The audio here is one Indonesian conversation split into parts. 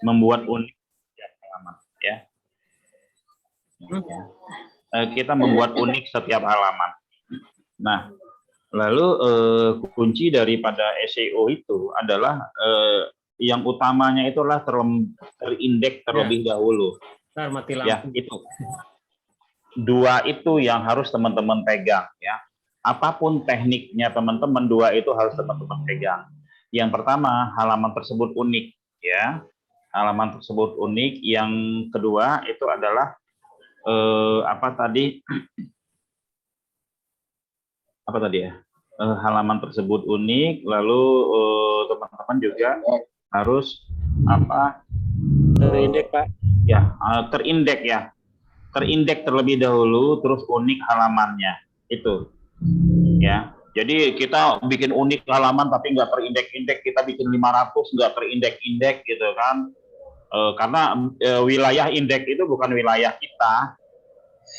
membuat unik setiap halaman, ya. Kita membuat unik setiap halaman. Nah, lalu kunci daripada SEO itu adalah yang utamanya itulah terindeks terlebih dahulu. Mati lampu. Ya, itu. Dua itu yang harus teman-teman pegang, ya. Apapun tekniknya teman-teman, dua itu harus teman-teman pegang. Yang pertama, halaman tersebut unik, ya. Halaman tersebut unik. Yang kedua itu adalah apa tadi ya? Halaman tersebut unik, lalu teman-teman juga harus apa? Terindeks, Pak. Ya, terindeks ya. Terindeks terlebih dahulu, terus unik halamannya. Itu. Ya. Jadi kita bikin unik halaman tapi nggak terindeks-indeks, kita bikin 500 nggak terindeks-indeks gitu kan. Karena wilayah indeks itu bukan wilayah kita.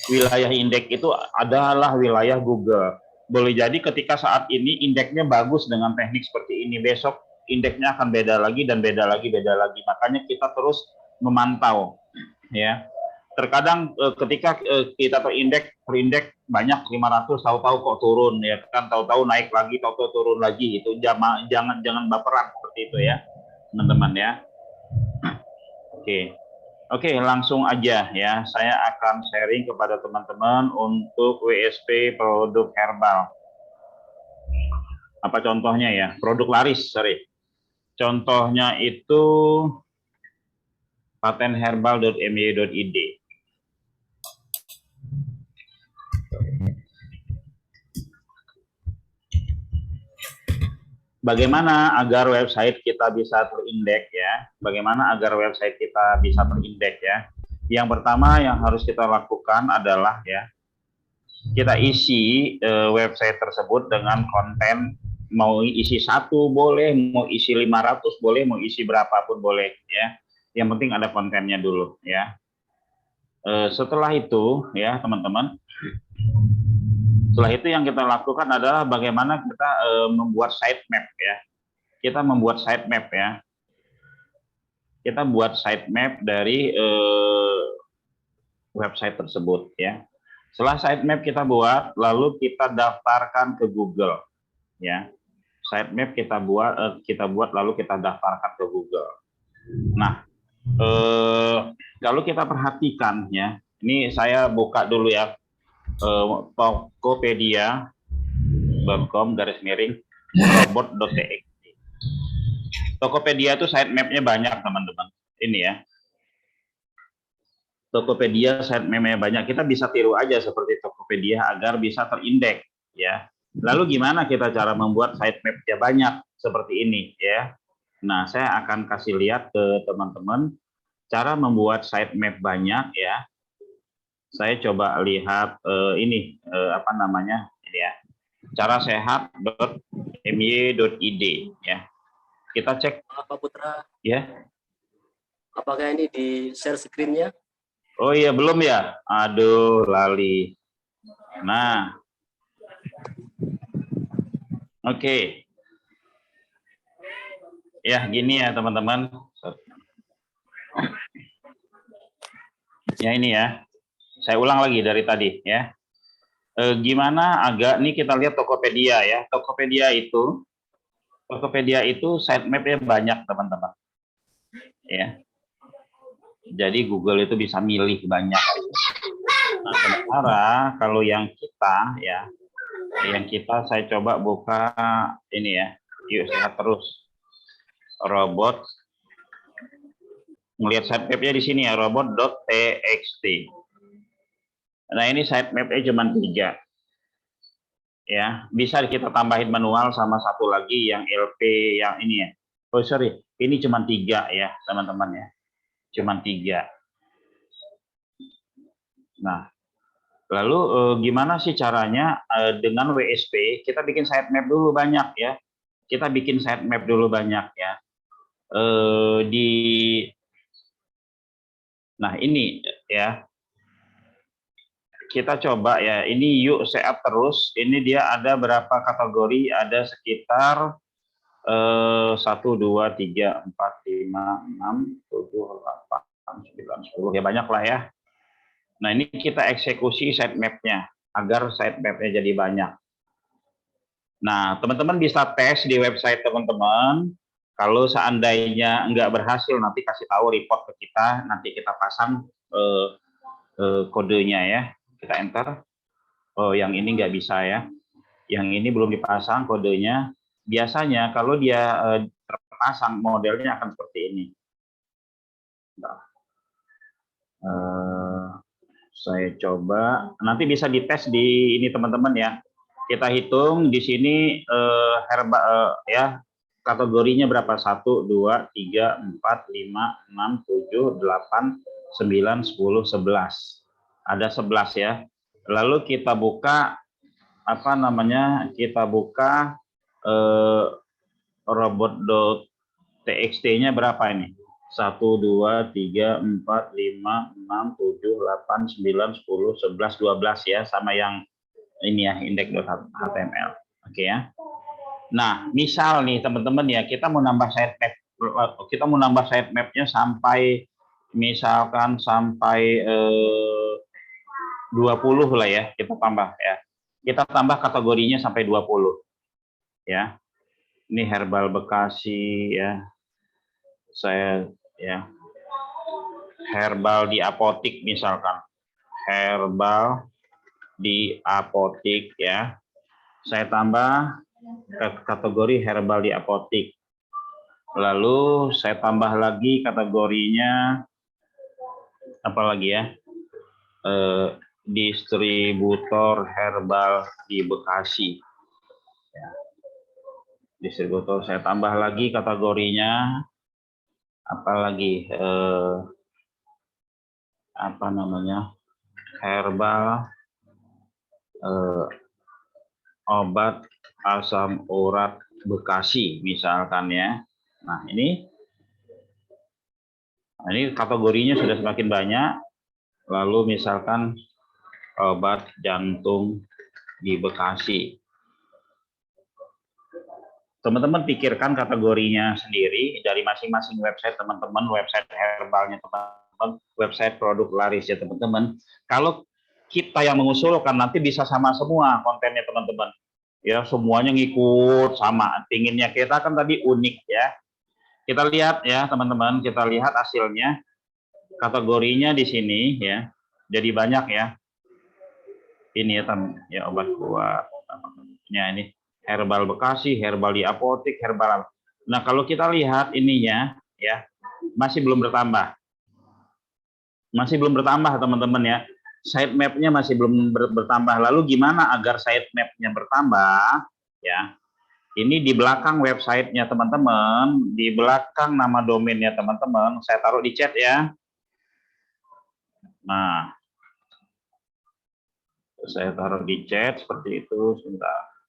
Wilayah indeks itu adalah wilayah Google. Boleh jadi ketika saat ini indeksnya bagus dengan teknik seperti ini, besok indeksnya akan beda lagi dan beda lagi, beda lagi. Makanya kita terus memantau, ya. Terkadang ketika kita terindeks banyak 500, tahu-tahu kok turun, ya kan, tahu-tahu naik lagi, tahu-tahu turun lagi. Itu jangan baperan seperti itu ya, teman-teman ya. Oke, langsung aja ya. Saya akan sharing kepada teman-teman untuk WSP produk herbal. Apa contohnya ya? Produk laris, sorry. Contohnya itu patenherbal.my.id. Bagaimana agar website kita bisa terindeks ya? Bagaimana agar website kita bisa terindeks ya? Yang pertama yang harus kita lakukan adalah ya, kita isi website tersebut dengan konten, mau isi 1 boleh, mau isi 500 boleh, mau isi berapapun boleh ya. Yang penting ada kontennya dulu ya. Setelah itu ya teman-teman, setelah itu yang kita lakukan adalah bagaimana kita membuat sitemap ya. Kita membuat sitemap ya. Kita buat sitemap dari website tersebut ya. Setelah sitemap kita buat, lalu kita daftarkan ke Google ya. Sitemap kita buat lalu kita daftarkan ke Google. Nah, kalau kita perhatikan ya, ini saya buka dulu ya. Tokopedia.com/robot.txt. Tokopedia itu sitemapnya banyak teman-teman. Ini ya. Tokopedia sitemapnya banyak. Kita bisa tiru aja seperti Tokopedia agar bisa terindeks ya. Lalu gimana kita cara membuat sitemapnya banyak seperti ini ya. Nah, saya akan kasih lihat ke teman-teman cara membuat sitemap banyak ya. Saya coba lihat ini apa namanya ini ya, carasehat.my.id ya. Kita cek Pak Putra ya. Apakah ini di share screen-nya? Oh iya, belum ya? Aduh, lali. Nah. Oke. Ya, gini ya teman-teman. Ya ini ya. Saya ulang lagi dari tadi ya. Gimana agak nih kita lihat Tokopedia ya. Tokopedia itu sitemapnya banyak teman-teman. Ya. Jadi Google itu bisa milih banyak. Nah, sementara kalau yang kita ya, saya coba buka ini ya. Yuk sehat terus. Robot. Melihat sitemapnya di sini ya, robot.txt. Nah, ini sitemapnya cuma 3. Ya, bisa kita tambahin manual sama satu lagi yang LP yang ini ya. Oh, sorry, ini cuma 3 ya, teman-teman ya. Cuma 3. Nah, lalu gimana sih caranya dengan WSP? Kita bikin sitemap dulu banyak ya. Kita bikin sitemap dulu banyak ya. Nah, ini ya. Kita coba ya, ini yuk sehat terus. Ini dia ada berapa kategori? Ada sekitar 1, 2, 3, 4, 5, 6, 7, 8, 9, 10. Ya banyak lah ya. Nah ini kita eksekusi sitemap-nya agar sitemap-nya jadi banyak. Nah teman-teman bisa tes di website teman-teman. Kalau seandainya nggak berhasil nanti kasih tahu report ke kita. Nanti kita pasang kodenya ya. Kita enter. Oh yang ini nggak bisa ya. Yang ini belum dipasang kodenya. Biasanya kalau dia terpasang modelnya akan seperti ini. Saya coba, nanti bisa dites di ini teman-teman ya. Kita hitung di sini ya kategorinya berapa? 1, 2, 3, 4, 5, 6, 7, 8, 9, 10, 11. Ada 11 ya. Lalu kita buka apa namanya? Kita buka robot.txt-nya berapa ini? 1, 2, 3, 4, 5, 6, 7, 8, 9, 10, 11, 12 ya, sama yang ini ya, index.html. Oke ya. Nah, misal nih teman-teman ya, kita mau nambah sitemap-nya sampai misalkan sampai 20 lah ya, kita tambah ya. Kita tambah kategorinya sampai 20 ya. Ini Herbal Bekasi ya. Saya ya herbal di apotik misalkan, herbal di apotik ya, saya tambah kategori herbal di apotik, lalu saya tambah lagi kategorinya apa lagi ya, distributor herbal di Bekasi ya. Distributor saya tambah lagi kategorinya apalagi apa namanya, herbal obat asam urat Bekasi misalkan ya. Nah ini kategorinya sudah semakin banyak. Lalu misalkan obat jantung di Bekasi. Teman-teman pikirkan kategorinya sendiri dari masing-masing website teman-teman, website herbalnya teman-teman, website produk laris ya teman-teman. Kalau kita yang mengusulkan nanti bisa sama semua kontennya teman-teman. Ya semuanya ngikut sama. Pinginnya kita kan tadi unik ya. Kita lihat ya teman-teman, kita lihat hasilnya. Kategorinya di sini ya. Jadi banyak ya. Ini ya obat kuat. Ya ini herbal Bekasi, herbal di apotik, herbal. Nah, kalau kita lihat ininya ya, masih belum bertambah. Masih belum bertambah, teman-teman ya. Sitemap-nya masih belum bertambah. Lalu gimana agar sitemap-nya bertambah? Ya. Ini di belakang websitenya teman-teman, di belakang nama domainnya teman-teman, saya taruh di chat ya. Nah, saya taruh di chat seperti itu, sebentar.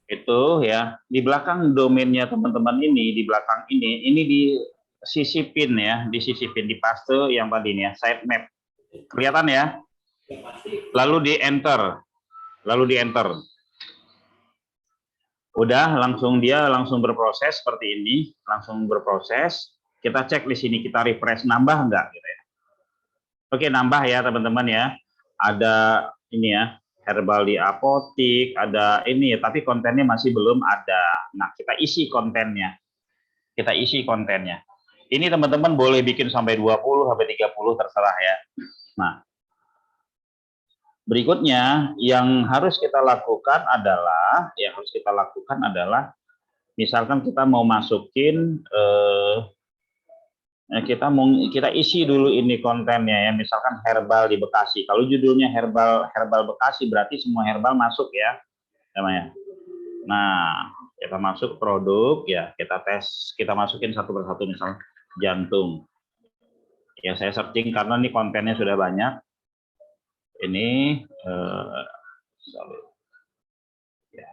Itu ya di belakang domainnya teman-teman ini, di belakang ini disisipin ya, disisipin di paste yang tadi nih ya, sitemap kelihatan ya, lalu di enter, udah dia langsung berproses seperti ini, langsung berproses. Kita cek di sini, kita refresh, nambah enggak gitu ya. Oke, nambah ya teman-teman ya, ada ini ya, herbal di apotik, ada ini, tapi kontennya masih belum ada. Nah, kita isi kontennya. Ini teman-teman boleh bikin sampai 20, sampai 30, terserah ya. Nah, berikutnya yang harus kita lakukan adalah, misalkan kita mau masukin, kita isi dulu ini kontennya ya, misalkan herbal di Bekasi. Kalau judulnya herbal Bekasi berarti semua herbal masuk ya namanya. Nah, kita masuk produk ya, kita tes, kita masukin satu persatu, misal jantung. Ya saya searching karena ini kontennya sudah banyak. Ini ya,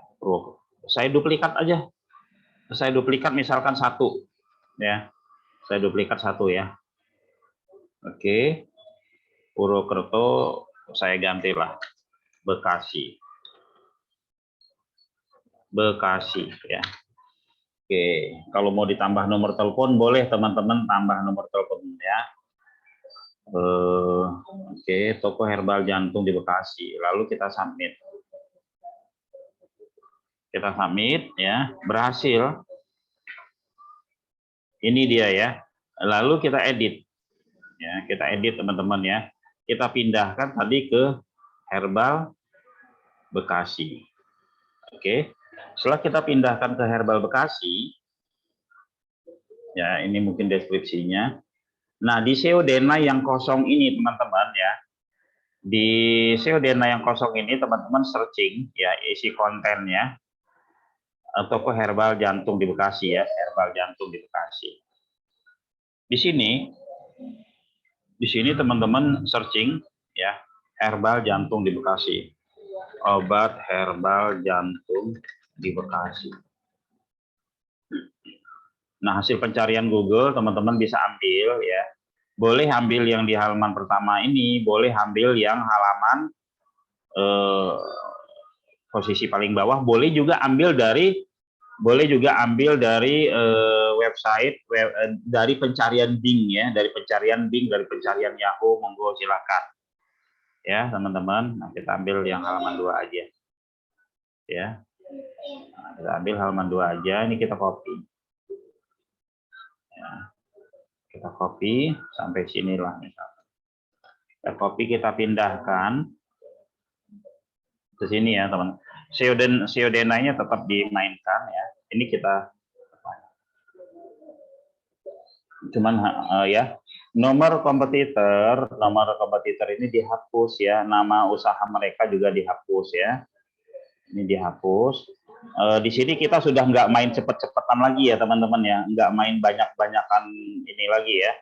saya duplikat aja. Saya duplikat misalkan satu ya. Saya duplikat satu ya. Oke. Purwokerto saya gantilah Bekasi. Bekasi ya. Oke, kalau mau ditambah nomor telepon boleh teman-teman tambah nomor telepon ya. Oke, toko herbal jantung di Bekasi. Lalu kita submit. Kita submit ya, berhasil. Ini dia ya. Lalu kita edit. Ya, kita edit teman-teman ya. Kita pindahkan tadi ke herbal Bekasi. Oke. Setelah kita pindahkan ke herbal Bekasi, ya ini mungkin deskripsinya. Nah, di SEO Dena yang kosong ini teman-teman ya. Di SEO Dena yang kosong ini teman-teman searching ya isi kontennya toko herbal jantung di Bekasi ya, herbal jantung di Bekasi. Di sini teman-teman searching ya herbal jantung di Bekasi. Obat herbal jantung di Bekasi. Nah, hasil pencarian Google teman-teman bisa ambil ya. Boleh ambil yang di halaman pertama ini, boleh ambil yang halaman posisi paling bawah, boleh juga ambil dari website dari pencarian Bing ya, dari pencarian Bing, dari pencarian Yahoo, monggo silakan. Ya, teman-teman. Nah, kita ambil yang halaman 2 aja. Ya. Nah, kita ambil halaman 2 aja, ini kita copy. Ya. Kita copy sampai sinilah misalnya. Kita copy, kita pindahkan ke sini ya, teman. SEO Dena-nya tetap dimainkan ya. Ini kita cuman ya nomor kompetitor ini dihapus ya, nama usaha mereka juga dihapus ya, ini dihapus. Di sini kita sudah nggak main cepet-cepetan lagi ya teman-teman ya, nggak main banyak-banyakan ini lagi ya,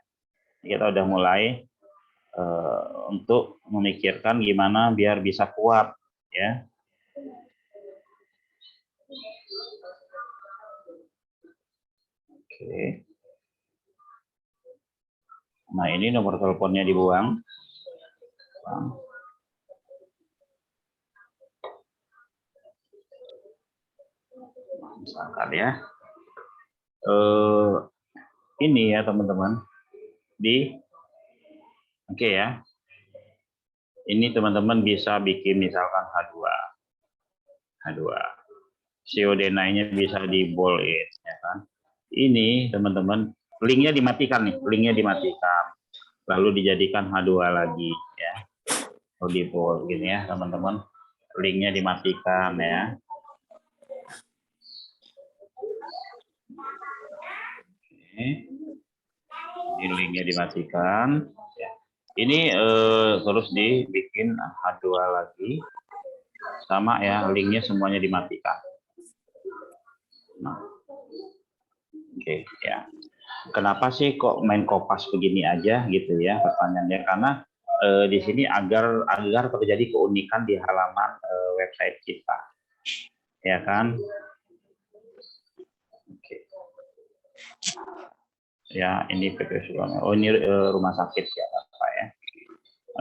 kita udah mulai untuk memikirkan gimana biar bisa kuat ya. Oke. Nah, ini nomor teleponnya dibuang. Misalkan ya. Ini ya teman-teman. Oke ya. Ini teman-teman bisa bikin misalkan H2. SEO Dena-nya bisa di bold ya kan. Ini teman-teman linknya dimatikan nih, linknya dimatikan, lalu dijadikan H2 lagi ya, atau di bold gini ya teman-teman, linknya dimatikan ya. Oke. Ini linknya dimatikan ya. Ini terus dibikin H2 lagi, sama ya, linknya semuanya dimatikan. Nah. Oke ya. Kenapa sih kok main kopas begini aja gitu ya pertanyaannya, karena di sini agar terjadi keunikan di halaman website kita, ya kan? Oke. Ya ini ini rumah sakit ya Pak ya.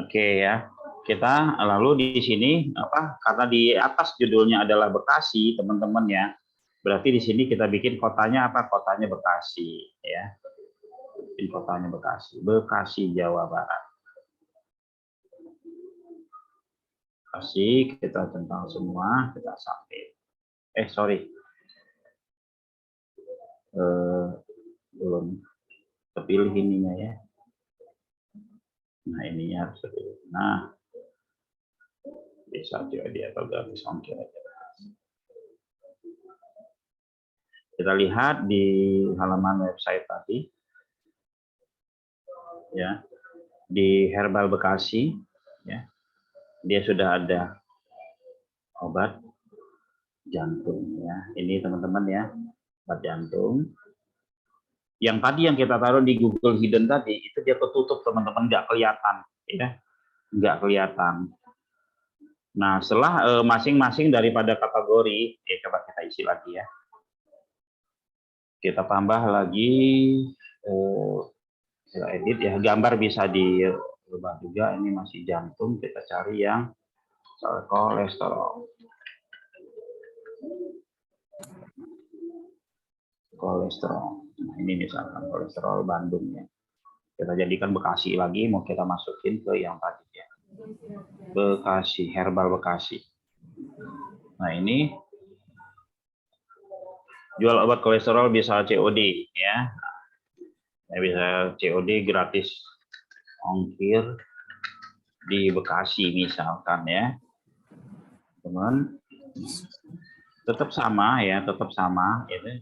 Oke ya. Kita lalu di sini karena di atas judulnya adalah Bekasi teman-teman ya. Berarti di sini kita bikin kotanya apa? Kotanya Bekasi ya. Bikin kotanya Bekasi Jawa Barat. Bekasi kita centang semua, kita submit. Sorry. Belum terpilih ininya ya. Nah, ininya harus terpilih. Nah, bisa jadi atau gratis ongkir aja. Kita lihat di halaman website tadi, ya, di Herbal Bekasi, ya, dia sudah ada obat jantung, ya. Ini teman-teman ya, obat jantung. Yang tadi yang kita taruh di Google Hidden tadi, itu dia ketutup teman-teman, nggak kelihatan, ya, nggak kelihatan. Nah, setelah masing-masing daripada kategori, coba kita isi lagi ya. Kita tambah lagi edit ya, gambar bisa dirubah juga. Ini masih jantung, kita cari yang kolesterol. kolesterol. Nah, ini misalkan kolesterol Bandung ya. Kita jadikan Bekasi lagi, mau kita masukin ke yang tadi ya. Bekasi, Herbal Bekasi. Nah, ini jual obat kolesterol bisa COD ya. Bisa COD gratis ongkir di Bekasi misalkan ya. Teman, tetap sama ya, tetap sama itu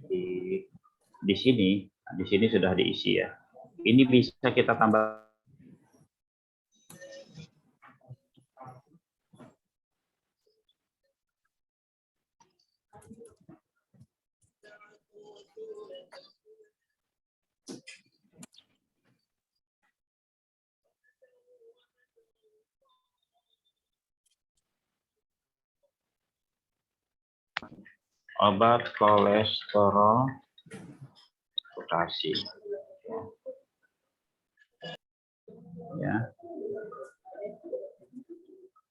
di sini. Nah, di sini sudah diisi ya. Ini bisa kita tambah obat kolesterol Bekasi. Ya.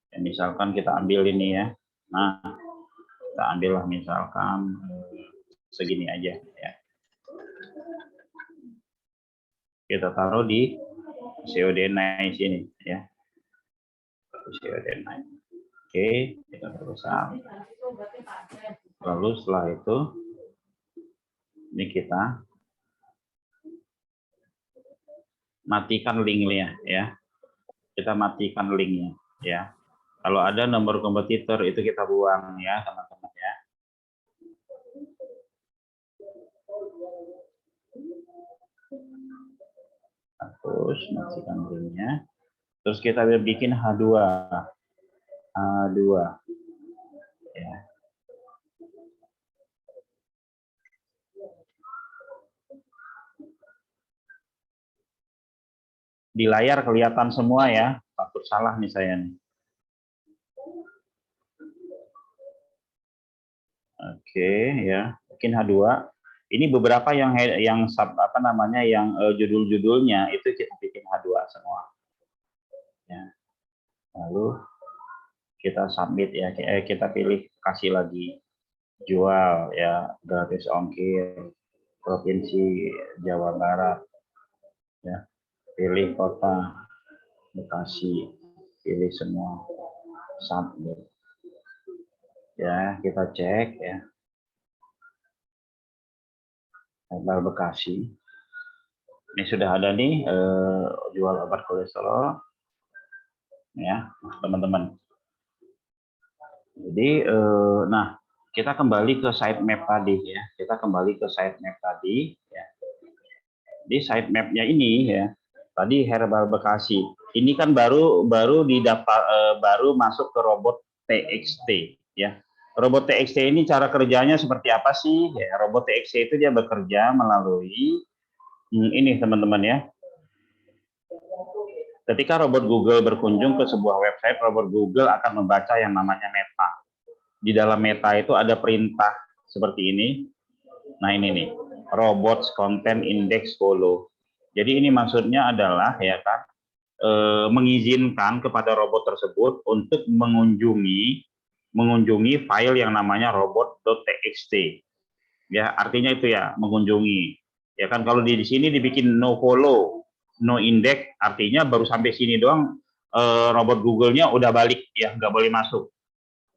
Ya, misalkan kita ambil ini ya. Nah, kita ambillah misalkan segini aja ya. Kita taruh di COD naik sini ya. COD naik. Oke, kita terusan. Lalu setelah itu ini kita matikan linknya ya. Kita matikan linknya ya. Kalau ada nomor kompetitor itu kita buang ya teman-teman ya. Terus matikan linknya. Terus kita bikin H2 ya. Di layar kelihatan semua ya, takut salah nih saya nih. Oke ya, bikin H2. Ini beberapa yang apa namanya yang judul-judulnya itu kita bikin H2 semua. Ya. Lalu kita submit ya, kita pilih kasih lagi jual ya, gratis ongkir Provinsi Jawa Barat ya. Pilih kota Bekasi, pilih semua, submit. Ya, kita cek ya. Herbal Bekasi. Ini sudah ada nih jual obat kolesterol. Ya, teman-teman. Jadi nah, kita kembali ke sitemap tadi ya. Kita kembali ke sitemap tadi ya. Di sitemapnya ini ya. Tadi Herbal Bekasi. Ini kan baru baru masuk ke robot TXT ya. Robot TXT ini cara kerjanya seperti apa sih? Ya, robot TXT itu dia bekerja melalui ini teman-teman ya. Ketika robot Google berkunjung ke sebuah website, robot Google akan membaca yang namanya meta. Di dalam meta itu ada perintah seperti ini. Nah, ini nih, robots content index follow. Jadi ini maksudnya adalah ya kan mengizinkan kepada robot tersebut untuk mengunjungi file yang namanya robot.txt. Ya, artinya itu ya, mengunjungi. Ya kan kalau di sini dibikin no follow, no index, artinya baru sampai sini doang robot Google-nya udah balik ya, nggak boleh masuk.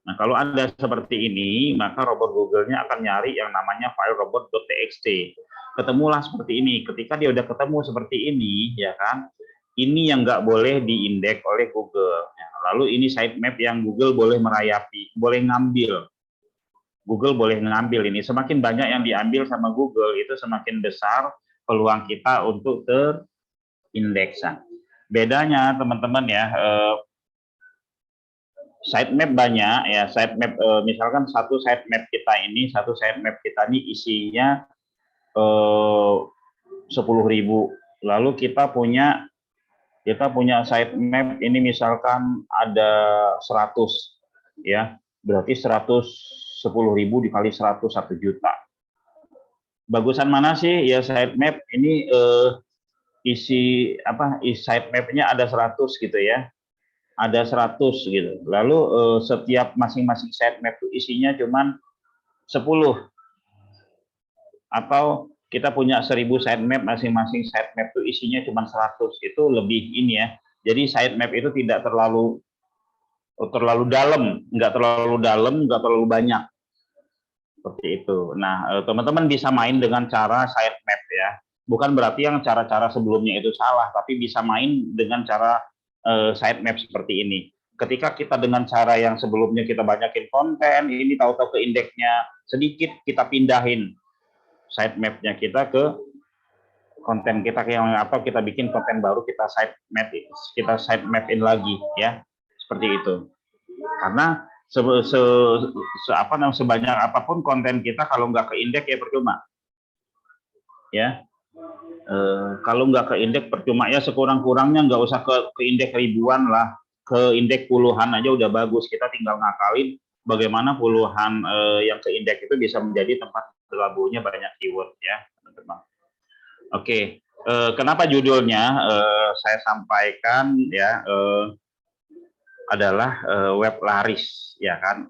Nah, kalau ada seperti ini, maka robot Google-nya akan nyari yang namanya file robot.txt. Ketemulah seperti ini. Ketika dia udah ketemu seperti ini, ya kan, ini yang nggak boleh diindeks oleh Google. Ya, lalu ini sitemap yang Google boleh merayapi, boleh ngambil. Google boleh ngambil ini. Semakin banyak yang diambil sama Google, itu semakin besar peluang kita untuk terindeksan. Bedanya teman-teman ya, sitemap banyak ya, sitemap misalkan satu sitemap kita ini isinya 10.000. Lalu kita punya sitemap ini misalkan ada 100 ya, berarti 110.000 dikali 100 1 juta. Bagusan mana sih ya sitemap ini isi sitemapnya ada 100 gitu ya. Ada 100 gitu. Lalu setiap masing-masing sitemap itu isinya cuman 10. atau kita punya 1000 sitemap, masing-masing sitemap itu isinya cuma 100, itu lebih ini ya. Jadi sitemap itu tidak terlalu dalam, nggak terlalu banyak. Seperti itu. Nah, teman-teman bisa main dengan cara sitemap ya. Bukan berarti yang cara-cara sebelumnya itu salah, tapi bisa main dengan cara sitemap seperti ini. Ketika kita dengan cara yang sebelumnya kita banyakin konten, ini tahu-tahu ke indeksnya sedikit, kita pindahin sitemap-nya kita ke konten kita yang atau kita bikin konten baru, kita sitemapin lagi ya. Seperti itu. Karena sebanyak apapun konten kita kalau nggak ke indeks ya percuma. Ya. Kalau nggak ke indeks percuma ya, sekurang-kurangnya nggak usah ke indeks ribuan lah, ke indeks puluhan aja udah bagus. Kita tinggal ngakalin bagaimana puluhan yang ke indeks itu bisa menjadi tempat berlabuhnya banyak keyword ya, teman-teman. Oke, kenapa judulnya saya sampaikan ya adalah web laris ya kan,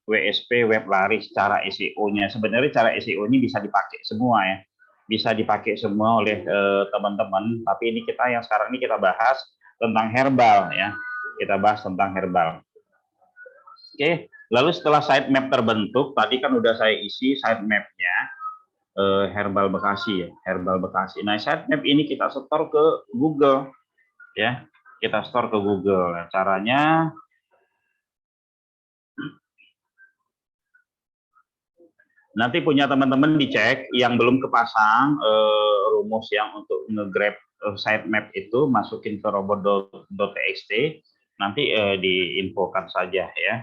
WSP web laris, cara SEO-nya. Sebenarnya cara SEO ini bisa dipakai semua ya. Bisa dipakai semua oleh teman-teman, tapi ini kita yang sekarang ini kita bahas tentang herbal ya. Kita bahas tentang herbal. Oke, lalu setelah sitemap terbentuk, tadi kan udah saya isi sitemap-nya Herbal Bekasi ya, Herbal Bekasi. Nah, sitemap ini kita setor ke Google ya. Kita store ke Google. Nah, caranya nanti punya teman-teman dicek yang belum kepasang rumus yang untuk nge-grab sitemap itu, masukin ke robot.txt, nanti diinfokan saja ya.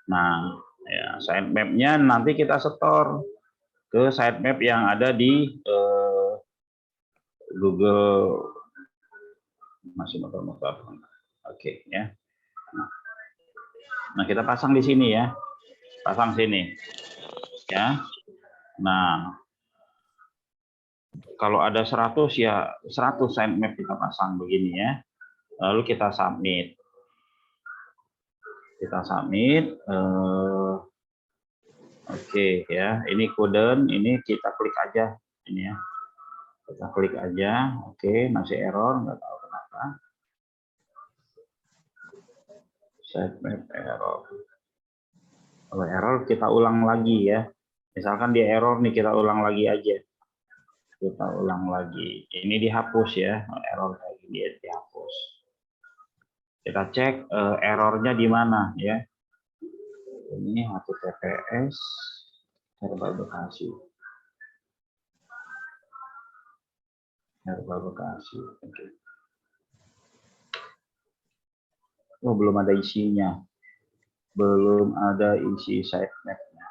Nah, ya, sitemap-nya nanti kita setor ke sitemap yang ada di Google. Masih motor-motor. Oke ya. Nah, kita pasang di sini ya. Pasang sini. Ya. Nah, kalau ada 100 ya 100 sitemap kita pasang begini ya. Lalu kita submit. Kita submit. Oke ya. Ini kode, ini kita klik aja ini ya. Kita klik aja. Oke, masih error, nggak tahu kenapa. Sitemap error. Kalau error kita ulang lagi ya. Misalkan dia error nih, kita ulang lagi aja. Kita ulang lagi. Ini dihapus ya, error lagi dia dihapus. Kita cek errornya di mana ya. Ini HTTPS Herbal Bekasi. Herbal Bekasi. Oke. Oh, belum ada isinya. Belum ada isi sitemap-nya.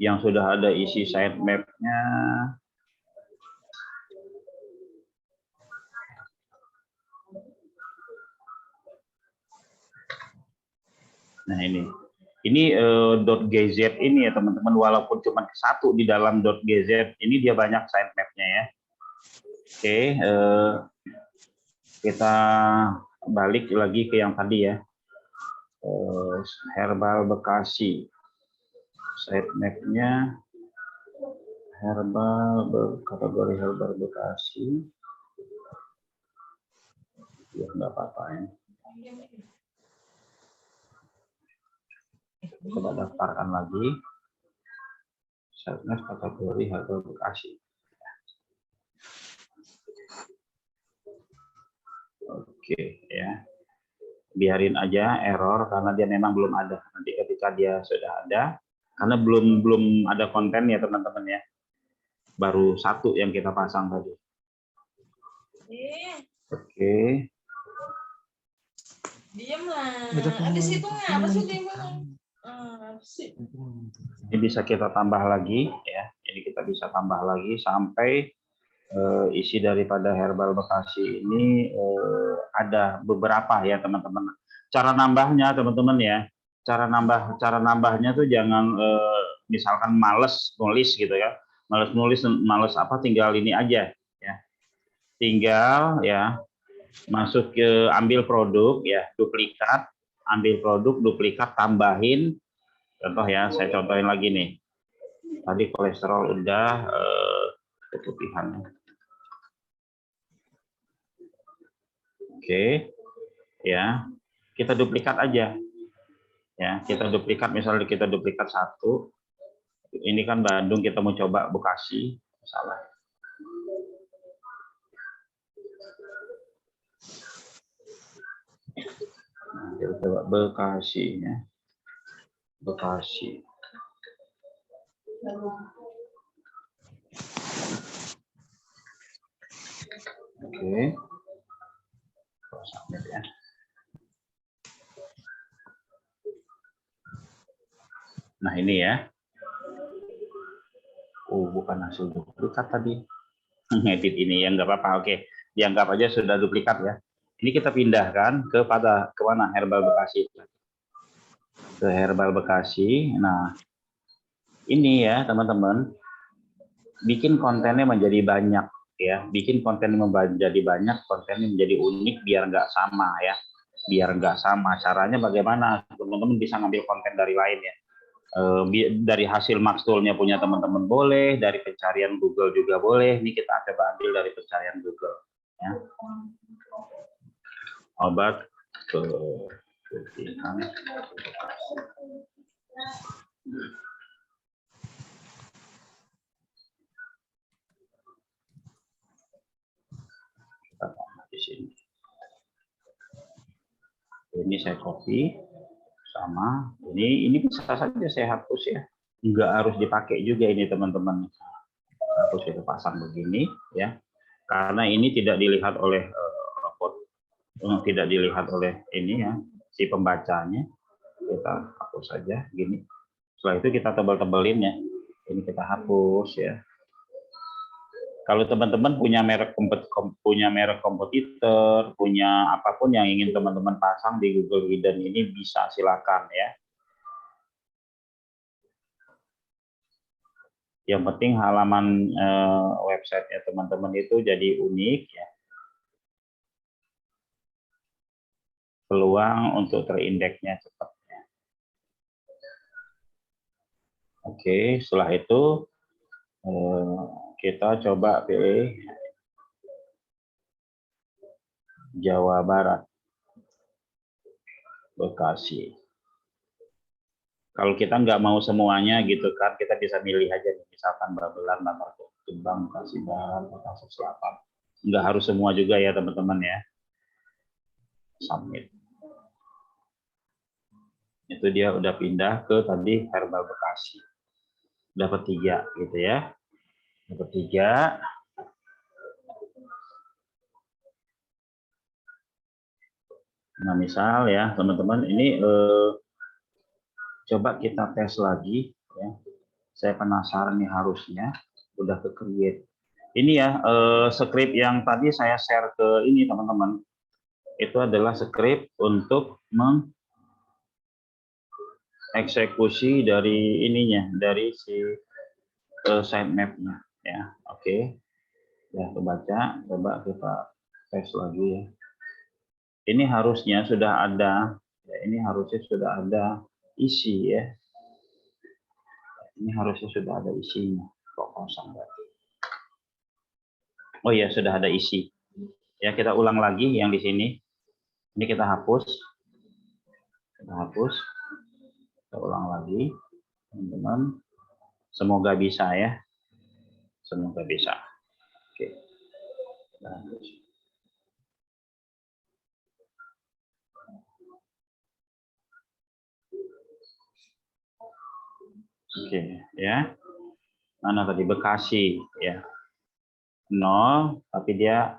Yang sudah ada isi sitemap-nya nah ini .gz ini ya teman-teman, walaupun cuma satu di dalam .gz ini dia banyak sitemap-nya ya. Oke, kita balik lagi ke yang tadi ya, Herbal Bekasi. Sitemap-nya kategori Herbal Bekasi. Ya nggak apa-apa ya. Coba daftarkan lagi. Sitemap kategori Herbal Bekasi. Oke ya. Biarin aja error karena dia memang belum ada. Nanti ketika dia sudah ada, karena belum ada konten ya teman-teman ya. Baru satu yang kita pasang tadi. Oke. Diam lah. Habis itu ngapa sih dia Ini bisa kita tambah lagi ya. Ini kita bisa tambah lagi sampai isi daripada Herbal Bekasi ini ada beberapa ya teman-teman. Cara nambahnya teman-teman ya. Cara nambahnya tuh jangan misalkan males nulis gitu ya. Males apa, tinggal ini aja ya. Tinggal ya masuk ke ambil produk ya, duplikat, ambil produk, duplikat, tambahin Contoh ya, saya contohin lagi nih. Tadi kolesterol udah keputihan. Oke, ya kita duplikat aja. Ya, kita duplikat, misalnya kita duplikat 1. Ini kan Bandung, kita mau coba Bekasi, salah. Nah, kita coba Bekasi ya. Bekasi. Oke. Submit ya. Nah, ini ya. Oh, bukan hasil duplikat tadi. Ngedit ini ya, nggak apa-apa. Oke, dianggap aja sudah duplikat ya. Ini kita pindahkan ke mana? Herbal Bekasi. Ke Herbal Bekasi. Nah, ini ya teman-teman, bikin kontennya menjadi banyak ya. Bikin kontennya menjadi banyak, kontennya menjadi unik biar nggak sama ya. Biar nggak sama. Caranya bagaimana? Teman-teman bisa ngambil konten dari lain ya. Dari hasil Maxtool-nya punya teman-teman boleh, dari pencarian Google juga boleh. Ini kita coba ambil dari pencarian Google. Ya. Obat keputihan. Kita taruh di sini. Ini saya copy. Sama ini bisa saja saya hapus ya, nggak harus dipakai juga ini teman-teman. Harus kita pasang begini ya, karena ini tidak dilihat oleh robot, tidak dilihat oleh ini ya si pembacanya. Kita hapus saja gini. Setelah itu kita tebal-tebelin ya, ini kita hapus ya. Kalau teman-teman punya merek kompetitor, punya apapun yang ingin teman-teman pasang di Google Hidden ini bisa, silakan ya. Yang penting halaman website-nya teman-teman itu jadi unik ya. Peluang untuk terindeksnya cepat ya. Oke, setelah itu kita coba pilih Jawa Barat, Bekasi. Kalau kita nggak mau semuanya gitu kan, kita bisa milih aja, misalkan Babelan, Bantar Gebang, Bekasi Barat, Bekasi Selatan. Nggak harus semua juga ya teman-teman ya. Submit. Itu dia udah pindah ke tadi Herbal Bekasi. Dapat 3 gitu ya. Dapat 3. Nah, misal ya teman-teman, ini coba kita tes lagi ya. Saya penasaran nih, harusnya udah ke create. Ini ya script yang tadi saya share ke ini teman-teman. Itu adalah script untuk mengeksekusi dari ininya, dari si sitemap-nya ya. Oke. Ya, kebaca, coba kita tes lagi ya. Ini harusnya sudah ada, ya, ini harusnya sudah ada isi ya. Ini harusnya sudah ada isinya. Kok kosong berarti? Oh ya, sudah ada isi. Ya, kita ulang lagi yang di sini. Ini kita hapus. Kita hapus. Kita ulang lagi, teman-teman. Semoga bisa ya. Semoga bisa. Oke. Kita hapus. Oke, ya. Mana tadi? Bekasi ya. 0, tapi dia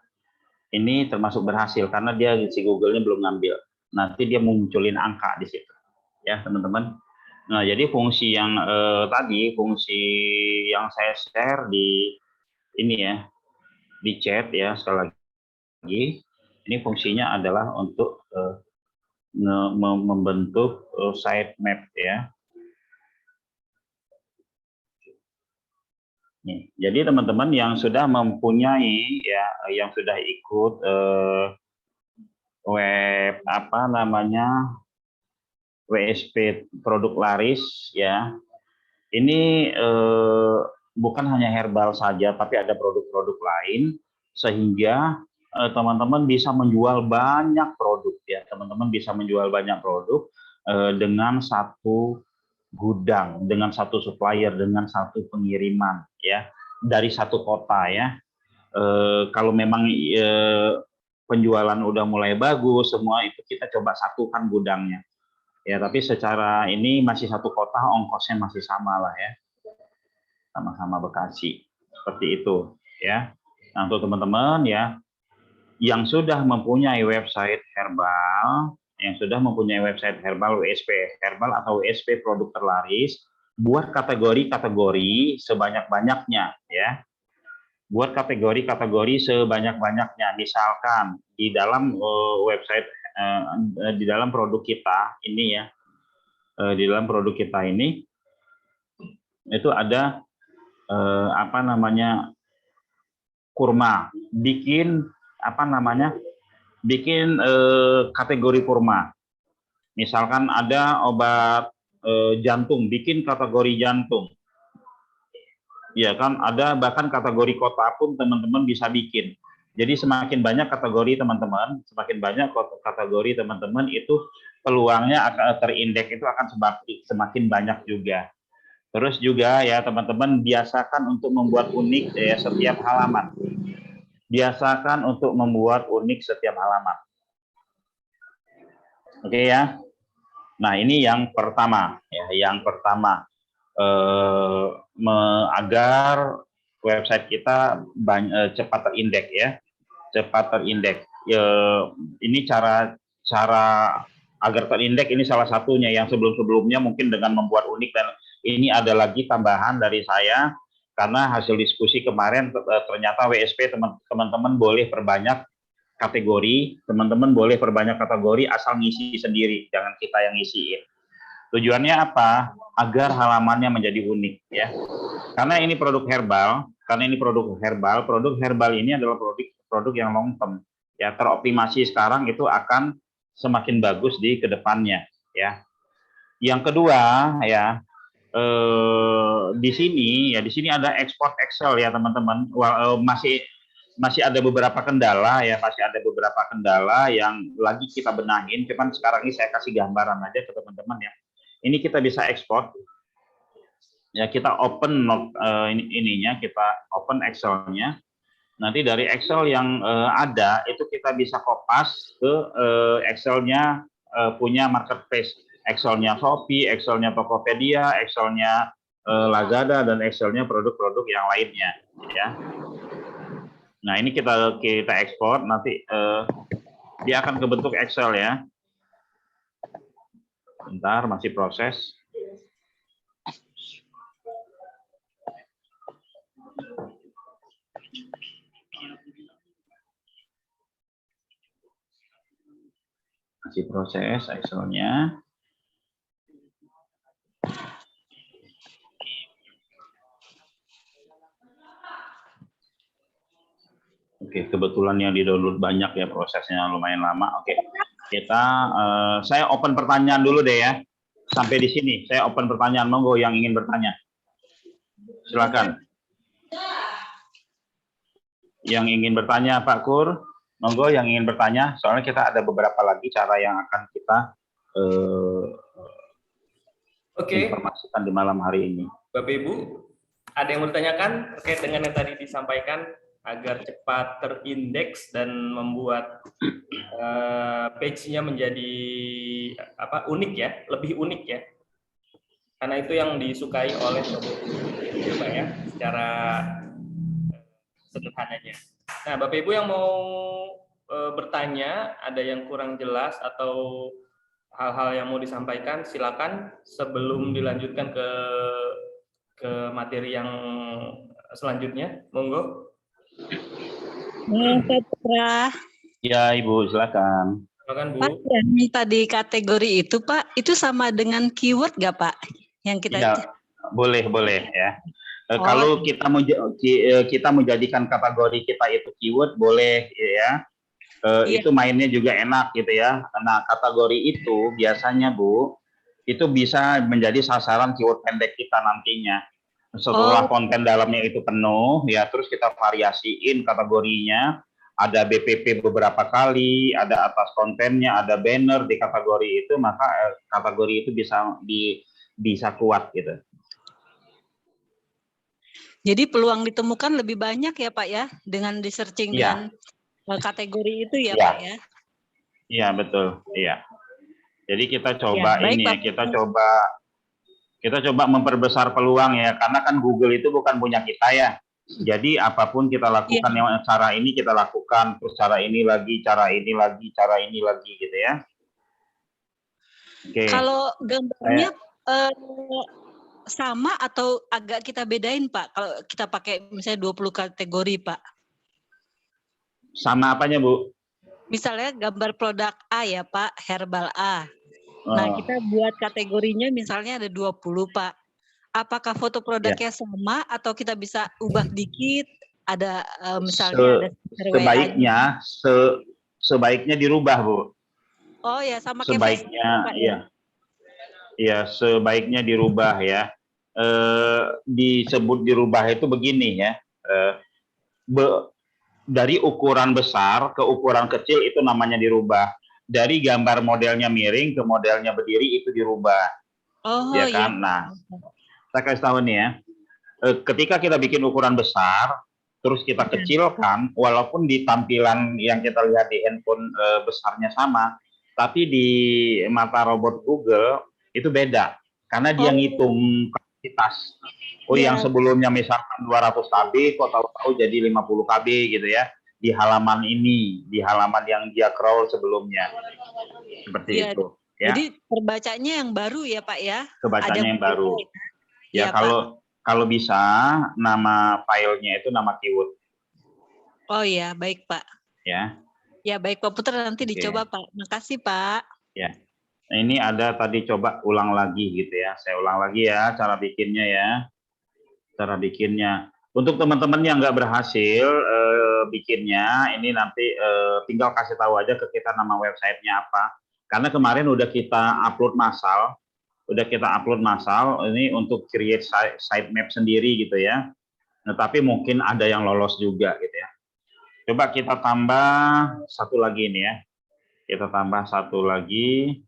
ini termasuk berhasil karena dia si Google-nya belum ngambil. Nanti dia munculin angka di situ. Ya, teman-teman. Nah, jadi fungsi yang tadi, fungsi yang saya share di ini ya, di chat ya, sekali lagi. Ini fungsinya adalah untuk membentuk sitemap ya. Nih, jadi teman-teman yang sudah mempunyai ya, yang sudah ikut web apa namanya WSP produk laris ya. Ini bukan hanya herbal saja, tapi ada produk-produk lain sehingga teman-teman bisa menjual banyak produk ya. Teman-teman bisa menjual banyak produk dengan satu gudang, dengan satu supplier, dengan satu pengiriman ya dari satu kota ya. Kalau memang penjualan udah mulai bagus semua itu kita coba satukan gudangnya. Ya, tapi secara ini masih satu kota, ongkosnya masih sama lah ya, sama-sama Bekasi, seperti itu ya. Nah, untuk teman-teman ya, yang sudah mempunyai website herbal, WSP herbal atau WSP produk terlaris, buat kategori-kategori sebanyak-banyaknya ya. Buat kategori-kategori sebanyak-banyaknya, misalkan di dalam website di dalam produk kita ini ya, di dalam produk kita ini itu ada apa namanya kurma, bikin apa namanya bikin kategori kurma, misalkan ada obat jantung, bikin kategori jantung ya kan, ada bahkan kategori kota pun teman-teman bisa bikin. Jadi semakin banyak kategori teman-teman, itu peluangnya akan terindeks itu akan semakin banyak juga. Terus juga ya teman-teman biasakan untuk membuat unik ya setiap halaman. Biasakan untuk membuat unik setiap halaman. Oke ya. Nah ini yang pertama ya, agar website kita cepat terindeks ya. Ini cara agar terindeks ini salah satunya. Yang sebelumnya mungkin dengan membuat unik, dan ini ada lagi tambahan dari saya karena hasil diskusi kemarin ternyata WSP teman-teman boleh perbanyak kategori, asal ngisi sendiri, jangan kita yang ngisiin. Tujuannya apa? Agar halamannya menjadi unik ya. Karena ini produk herbal, produk herbal ini adalah produk yang long term ya, teroptimasi sekarang itu akan semakin bagus di kedepannya ya. Yang kedua ya, di sini ada export Excel ya teman-teman. Masih ada beberapa kendala ya, yang lagi kita benahin. Cuman sekarang ini saya kasih gambaran aja ke teman-teman ya. Ini kita bisa ekspor. Ya, kita open kita open Excel-nya. Nanti dari Excel yang ada itu kita bisa kopas ke Excel-nya punya marketplace, Excel-nya Shopee, Excel-nya Tokopedia, Excel-nya Lazada, dan Excel-nya produk-produk yang lainnya ya. Nah, ini kita ekspor, nanti dia akan kebentuk Excel ya. Bentar, masih proses. Masih proses Excel-nya. Oke, kebetulan yang di-download banyak ya, prosesnya lumayan lama. Oke, saya open pertanyaan dulu deh ya. Sampai di sini, saya open pertanyaan. Monggo yang ingin bertanya. Silakan. Yang ingin bertanya, Pak Kur. Monggo yang ingin bertanya. Soalnya kita ada beberapa lagi cara yang akan kita informasikan di malam hari ini. Bapak Ibu, ada yang bertanyakan terkait dengan yang tadi disampaikan agar cepat terindeks dan membuat page-nya menjadi unik ya, lebih unik ya. Karena itu yang disukai oleh Bapak ya, secara sederhananya. Nah, Bapak Ibu yang mau bertanya, ada yang kurang jelas atau hal-hal yang mau disampaikan, silakan sebelum dilanjutkan ke materi yang selanjutnya. Monggo. Petra. Ya, Ibu, silakan. Silakan, Bu. Pak, yang tadi kategori itu, Pak, itu sama dengan keyword nggak, Pak? Yang kita ya, boleh ya. Kalau kita menjadikan kategori kita itu keyword, boleh ya. Itu mainnya juga enak gitu ya. Nah, kategori itu biasanya Bu, itu bisa menjadi sasaran keyword pendek kita nantinya. Setelah konten dalamnya itu penuh, ya terus kita variasiin kategorinya. Ada BPP beberapa kali, ada atas kontennya, ada banner di kategori itu, maka kategori itu bisa kuat gitu. Jadi peluang ditemukan lebih banyak ya Pak ya, dengan di searching Iya. dengan kategori itu ya Iya. Pak ya. Iya betul, iya. Jadi kita coba baik, ini ya, Pak. kita coba memperbesar peluang ya, karena kan Google itu bukan punya kita ya. Jadi apapun kita lakukan, yang cara ini kita lakukan, terus cara ini lagi, cara ini lagi gitu ya. Oke. Kalau gambarnya sama atau agak kita bedain Pak, kalau kita pakai misalnya 20 kategori Pak? Sama apanya Bu? Misalnya gambar produk A ya Pak, herbal A. Nah kita buat kategorinya misalnya ada 20 Pak. Apakah foto produknya sama atau kita bisa ubah dikit? Ada misalnya ada sebaiknya dirubah Bu. Oh ya, sama sebaiknya ya sebaiknya dirubah ya. Disebut dirubah itu begini ya. Dari ukuran besar ke ukuran kecil itu namanya dirubah. Dari gambar modelnya miring ke modelnya berdiri itu dirubah. Oh ya kan? Nah, saya kasih tahu nih ya. Ketika kita bikin ukuran besar, terus kita kecilkan, walaupun di tampilan yang kita lihat di handphone besarnya sama, tapi di mata robot Google itu beda, karena dia ngitung kapasitas. Yang sebelumnya misalkan 200 KB, kok tahu-tahu jadi 50 KB gitu ya, di halaman ini, di halaman yang dia crawl sebelumnya. Seperti itu. Ya. Jadi perbacanya yang baru ya Pak ya? Kebacanya yang baru. Ya, kalau bisa nama filenya itu nama keyword. Oh iya, baik Pak. Ya. Ya baik Pak Putra, nanti dicoba Pak. Makasih Pak. Ya. Nah, ini ada tadi coba ulang lagi gitu ya. Saya ulang lagi ya cara bikinnya ya. Cara bikinnya. Untuk teman-teman yang nggak berhasil bikinnya, ini nanti tinggal kasih tahu aja ke kita nama websitenya apa. Karena kemarin udah kita upload massal. Ini untuk create sitemap sendiri gitu ya. Nah, tapi mungkin ada yang lolos juga gitu ya. Coba kita tambah satu lagi nih ya. Kita tambah satu lagi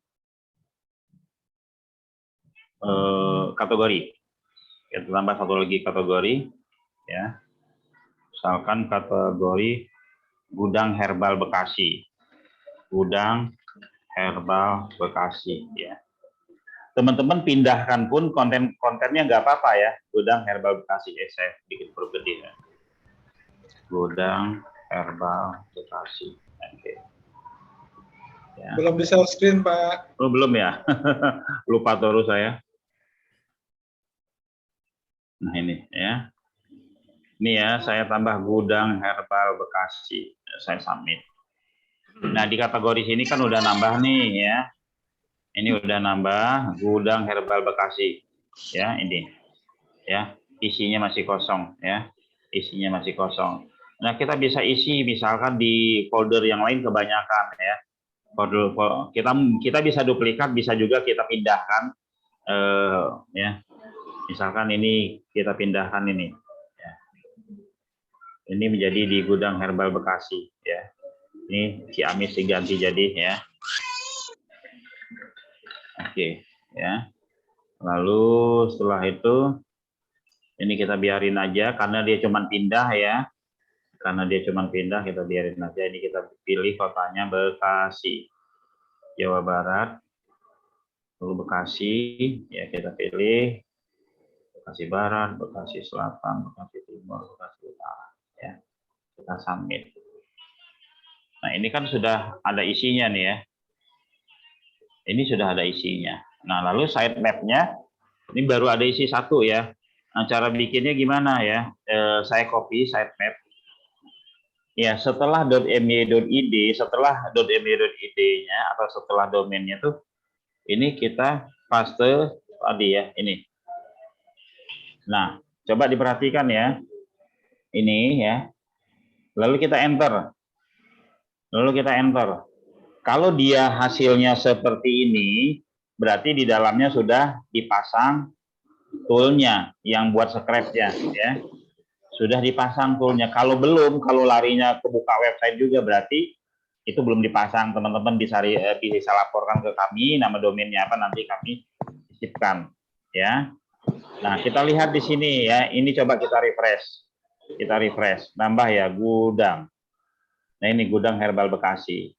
kategori. Kita tambah satu lagi kategori ya. Misalkan kategori gudang herbal Bekasi. Gudang herbal Bekasi ya. Teman-teman pindahkan pun kontennya nggak apa-apa ya. Gudang herbal Bekasi. Saya bikin huruf gede ya. Gudang herbal Bekasi. Oke. Ya. Belum bisa screen Pak. Oh, belum ya. Lupa terus saya. Nah ini ya. Ini ya, saya tambah gudang herbal Bekasi. Saya submit. Nah di kategori sini kan udah nambah nih ya. Ini udah nambah gudang herbal Bekasi, ya ini, ya isinya masih kosong, ya isinya masih kosong. Nah kita bisa isi misalkan di folder yang lain kebanyakan, ya folder kita bisa duplikat, bisa juga kita pindahkan, ya misalkan ini kita pindahkan ini, ya. Ini menjadi di gudang herbal Bekasi, ya ini Ciamis diganti jadi ya. Oke, ya. Lalu setelah itu ini kita biarin aja karena dia cuma pindah ya. Karena dia cuma pindah kita biarin aja. Ini kita pilih kotanya Bekasi, Jawa Barat. Lalu Bekasi, ya kita pilih Bekasi Barat, Bekasi Selatan, Bekasi Timur, Bekasi Utara, ya. Kita submit. Nah, ini kan sudah ada isinya nih ya. Ini sudah ada isinya. Nah, lalu sitemap-nya, ini baru ada isi satu ya. Nah, cara bikinnya gimana ya? Saya copy sitemap. Ya, setelah .my.id, setelah .my.id-nya atau setelah domainnya tuh, ini kita paste tadi ya, ini. Nah, coba diperhatikan ya. Ini ya. Lalu kita enter. Kalau dia hasilnya seperti ini, berarti di dalamnya sudah dipasang toolnya yang buat scrapnya, ya. Sudah dipasang toolnya. Kalau belum, kalau larinya ke buka website juga berarti itu belum dipasang. Teman-teman bisa laporkan ke kami, nama domainnya apa nanti kami sisipkan, ya. Nah, kita lihat di sini ya. Ini coba kita refresh. Kita refresh. Nambah ya, gudang. Nah, ini gudang Herbal Bekasi.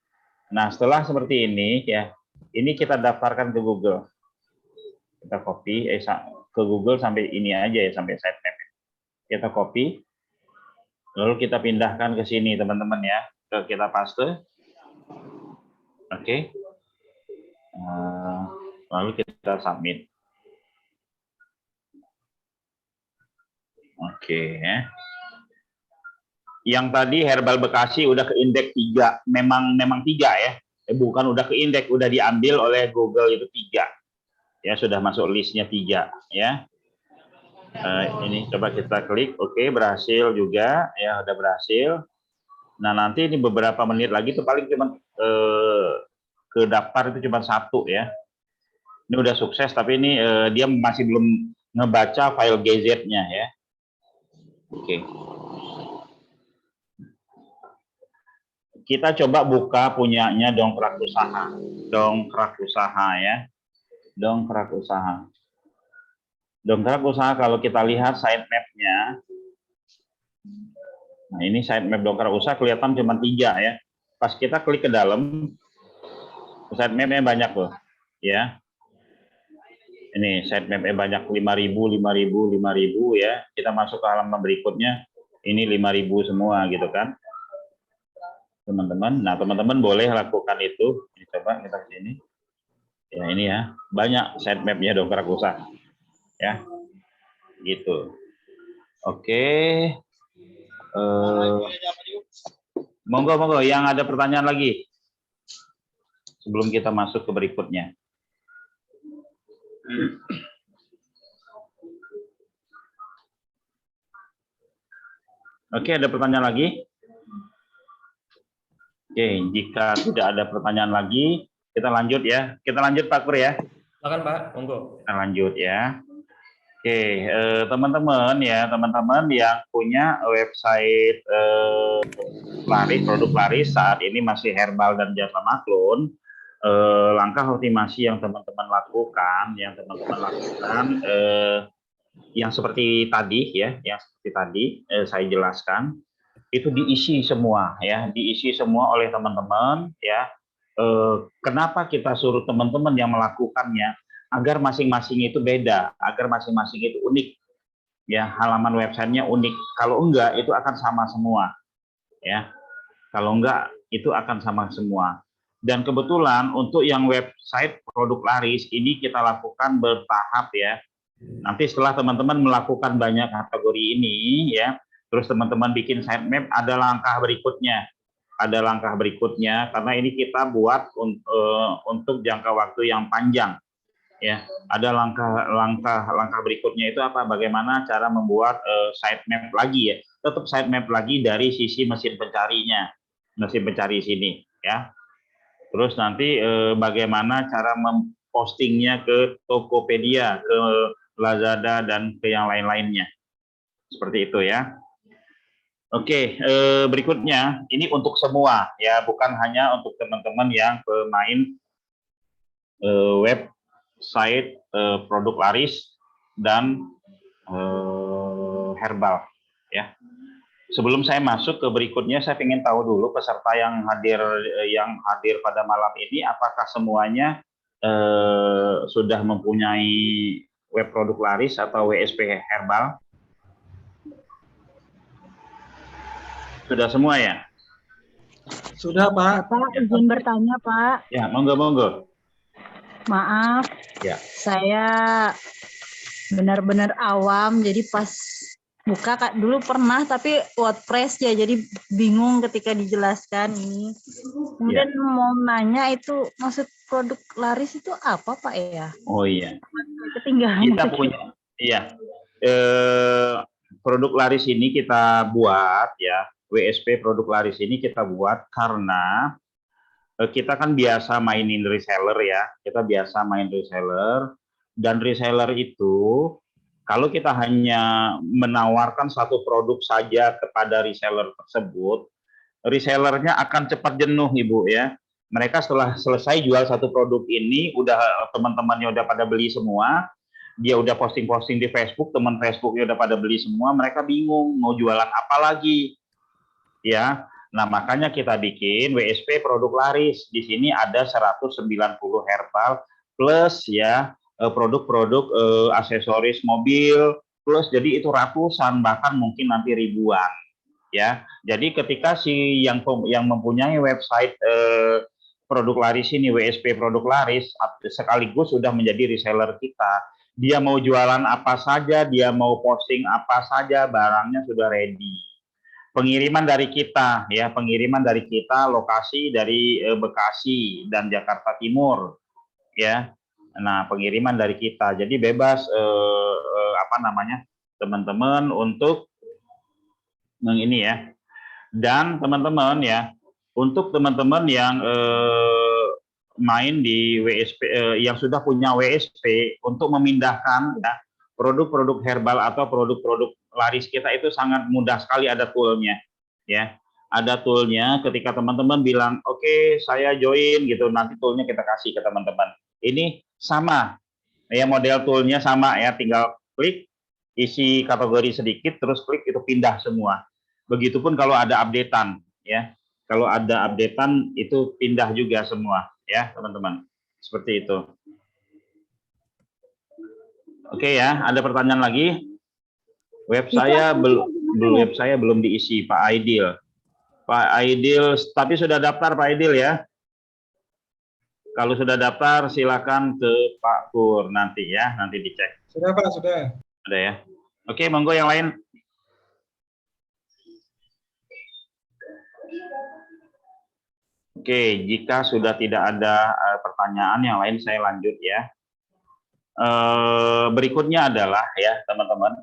Nah, setelah seperti ini ya, ini kita daftarkan ke Google. Kita copy ke Google sampai ini aja ya, sampai sitemap. Kita copy, lalu kita pindahkan ke sini teman-teman ya, kita paste, oke. Lalu kita submit, oke. Ya. Yang tadi Herbal Bekasi udah ke indeks 3, memang 3 ya, bukan udah ke indeks, udah diambil oleh Google itu 3, ya sudah masuk listnya 3 ya. Ini coba kita klik, oke, berhasil juga ya, udah berhasil. Nah, nanti ini beberapa menit lagi tuh paling cuma ke daftar itu cuma 1 ya. Ini udah sukses, tapi ini dia masih belum ngebaca file GZ-nya ya. Oke. Kita coba buka punyanya Dongkrak Usaha. Dongkrak Usaha ya. Dongkrak Usaha. Dongkrak Usaha kalau kita lihat sitemap-nya, nah ini sitemap Dongkrak Usaha kelihatan cuma 3 ya. Pas kita klik ke dalam, sitemap-nya banyak loh, ya. Ini sitemap-nya banyak, 5.000, 5.000, 5.000 ya. Kita masuk ke halaman berikutnya, ini 5.000 semua gitu kan, teman-teman. Nah, teman-teman boleh lakukan itu. Ini coba kita sini. Ya ini ya, banyak sitemap-nya Dongkrak Usaha. Ya, gitu. Oke. Monggo yang ada pertanyaan lagi sebelum kita masuk ke berikutnya. Oke, ada pertanyaan lagi? Oke, jika tidak ada pertanyaan lagi, kita lanjut ya. Kita lanjut Pak Kur ya. Silakan Pak, monggo. Kita lanjut ya. Oke, teman-teman ya, teman-teman yang punya website laris, produk laris saat ini masih herbal dan jasa maklun, langkah optimasi yang teman-teman lakukan, yang seperti tadi ya, saya jelaskan, itu diisi semua ya, diisi semua oleh teman-teman ya. Kenapa kita suruh teman-teman yang melakukannya? Agar masing-masing itu beda, agar masing-masing itu unik, ya, halaman websitenya unik. Kalau enggak, itu akan sama semua, ya. Kalau enggak, itu akan sama semua. Dan kebetulan untuk yang website produk laris ini kita lakukan bertahap, ya. Nanti setelah teman-teman melakukan banyak kategori ini, ya, terus teman-teman bikin sitemap, ada langkah berikutnya. Ada langkah berikutnya, karena ini kita buat untuk jangka waktu yang panjang. Ya, ada langkah berikutnya itu apa? Bagaimana cara membuat sitemap lagi ya? Tetap sitemap lagi dari sisi mesin pencarinya, mesin pencari sini ya. Terus nanti bagaimana cara mempostingnya ke Tokopedia, ke Lazada dan ke yang lain-lainnya. Seperti itu ya. Oke, berikutnya ini untuk semua ya, bukan hanya untuk teman-teman yang pemain website produk laris dan herbal ya. Sebelum saya masuk ke berikutnya, saya ingin tahu dulu peserta yang hadir pada malam ini, apakah semuanya sudah mempunyai web produk laris atau WSP herbal? Sudah semua ya? Sudah, Pak. Pak, izin bertanya, Pak. Ya, monggo. Maaf, ya. Saya benar-benar awam, jadi pas buka dulu pernah, tapi WordPress ya, jadi bingung ketika dijelaskan ini. Kemudian mau nanya itu maksud produk laris itu apa, Pak ya? Oh iya. Ketinggalan. Kita punya, iya. Produk laris ini kita buat ya, WSP produk laris ini kita buat karena kita kan biasa mainin reseller ya, kita biasa main reseller, dan reseller itu kalau kita hanya menawarkan satu produk saja kepada reseller tersebut, resellernya akan cepat jenuh Ibu ya. Mereka setelah selesai jual satu produk ini, udah teman-temannya udah pada beli semua, dia udah posting-posting di Facebook, teman Facebooknya udah pada beli semua, mereka bingung mau jualan apa lagi, ya. Nah makanya kita bikin WSP produk laris. Di sini ada 190 herbal plus ya produk-produk aksesoris mobil plus, jadi itu ratusan bahkan mungkin nanti ribuan, ya. Jadi ketika si yang mempunyai website produk laris ini, WSP produk laris, sekaligus sudah menjadi reseller kita. Dia mau jualan apa saja, dia mau posting apa saja, barangnya sudah ready. Pengiriman dari kita, ya, pengiriman dari kita, lokasi dari Bekasi dan Jakarta Timur, ya. Nah, pengiriman dari kita, jadi bebas teman-teman untuk ini ya. Dan teman-teman ya, untuk teman-teman yang main di WSP, yang sudah punya WSP, untuk memindahkan ya, produk-produk herbal atau produk-produk laris kita itu sangat mudah sekali, ada toolnya ya. Ada toolnya, ketika teman-teman bilang, oke, saya join gitu, nanti toolnya kita kasih ke teman-teman. Ini sama, ya, model toolnya sama ya, tinggal klik, isi kategori sedikit, terus klik, itu pindah semua. Begitupun kalau ada updatean ya. Kalau ada updatean itu pindah juga semua ya, teman-teman. Seperti itu. Oke ya, ada pertanyaan lagi? Web saya belum diisi, Pak Aidil. Pak Aidil, tapi sudah daftar Pak Aidil ya. Kalau sudah daftar silakan ke Pak Pur nanti ya, nanti dicek. Sudah Pak, sudah. Ada ya. Oke, monggo yang lain. Oke, jika sudah tidak ada pertanyaan yang lain, saya lanjut ya. Berikutnya adalah ya teman-teman,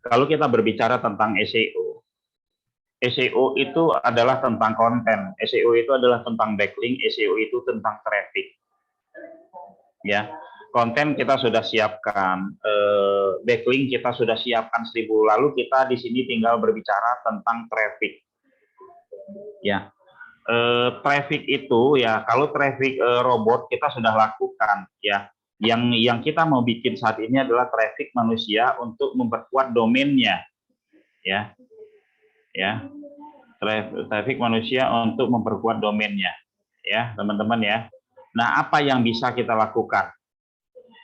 kalau kita berbicara tentang SEO, SEO itu adalah tentang konten, SEO itu adalah tentang backlink, SEO itu tentang traffic. Ya, konten kita sudah siapkan, backlink kita sudah siapkan 1000, lalu kita di sini tinggal berbicara tentang traffic. Ya. Traffic itu ya, kalau traffic robot kita sudah lakukan ya. Yang kita mau bikin saat ini adalah traffic manusia untuk memperkuat domainnya ya. Ya. Traffic manusia untuk memperkuat domainnya ya, teman-teman ya. Nah, apa yang bisa kita lakukan?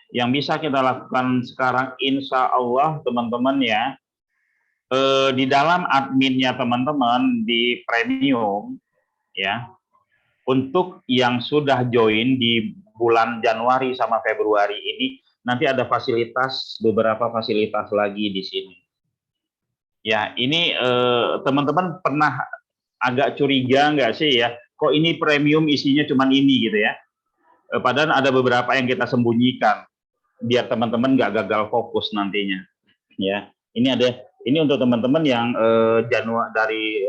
Yang bisa kita lakukan sekarang, insya Allah teman-teman ya, di dalam adminnya teman-teman di premium ya, untuk yang sudah join di bulan Januari sama Februari ini, nanti ada fasilitas, beberapa fasilitas lagi di sini. Ya, ini teman-teman pernah agak curiga nggak sih ya, kok ini premium isinya cuma ini gitu ya. Padahal ada beberapa yang kita sembunyikan, biar teman-teman nggak gagal fokus nantinya. Ya, ini untuk teman-teman yang Januari dari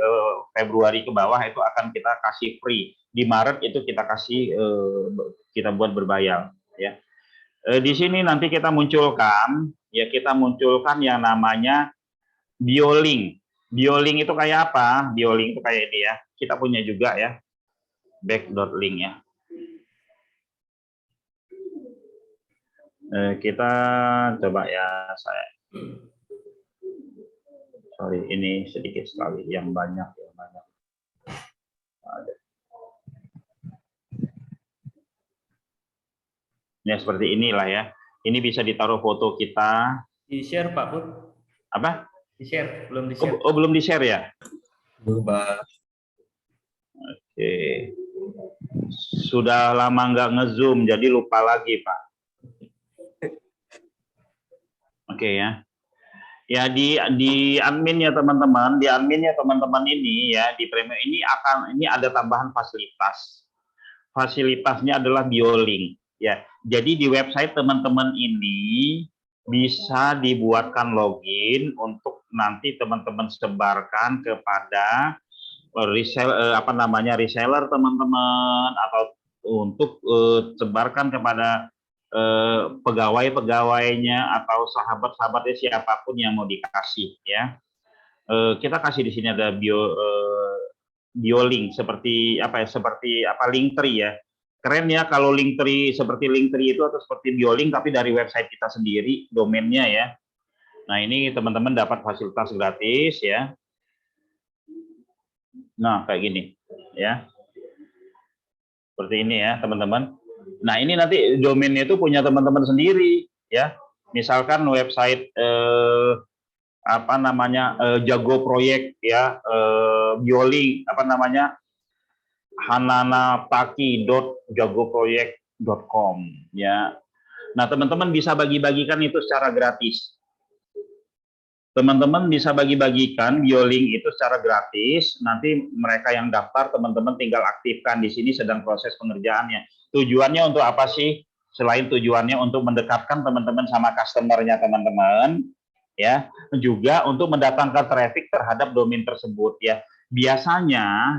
Februari ke bawah itu akan kita kasih free. Di Maret itu kita kasih kita buat berbayar ya. Di sini nanti kita munculkan yang namanya biolink. Biolink itu kayak apa? Biolink itu kayak ini ya. Kita punya juga ya. Back.link ya. Kita coba ya, sorry, ini sedikit sekali, yang banyak. Ada. Ya seperti inilah ya. Ini bisa ditaruh foto kita. Di share Pak Pur. Apa? Di share, belum di share. Oh, belum di share ya? Belum Pak. Oke. Sudah lama nggak nge-zoom, jadi lupa lagi Pak. Oke ya. Ya di adminnya teman-teman, ini ya, di premium ini ada tambahan fasilitas. Fasilitasnya adalah biolink ya. Jadi di website teman-teman ini bisa dibuatkan login untuk nanti teman-teman sebarkan kepada reseller teman-teman, atau untuk sebarkan kepada pegawai-pegawainya atau sahabat-sahabatnya siapapun yang mau dikasih ya. Kita kasih di sini ada biolink seperti Linktree ya. Keren ya kalau Linktree seperti Linktree itu atau seperti biolink tapi dari website kita sendiri domainnya ya. Nah, ini teman-teman dapat fasilitas gratis ya. Nah, kayak gini ya. Seperti ini ya, teman-teman. Nah, ini nanti domainnya itu punya teman-teman sendiri ya. Misalkan website Jago Proyek ya, biolink hananataki.jagoproyek.com ya. Nah, teman-teman bisa bagi-bagikan itu secara gratis. Teman-teman bisa bagi-bagikan biolink itu secara gratis. Nanti mereka yang daftar, teman-teman tinggal aktifkan di sini sedang proses pengerjaannya. Tujuannya untuk apa sih? Selain tujuannya untuk mendekatkan teman-teman sama customer-nya teman-teman, ya, juga untuk mendatangkan traffic terhadap domain tersebut ya. Biasanya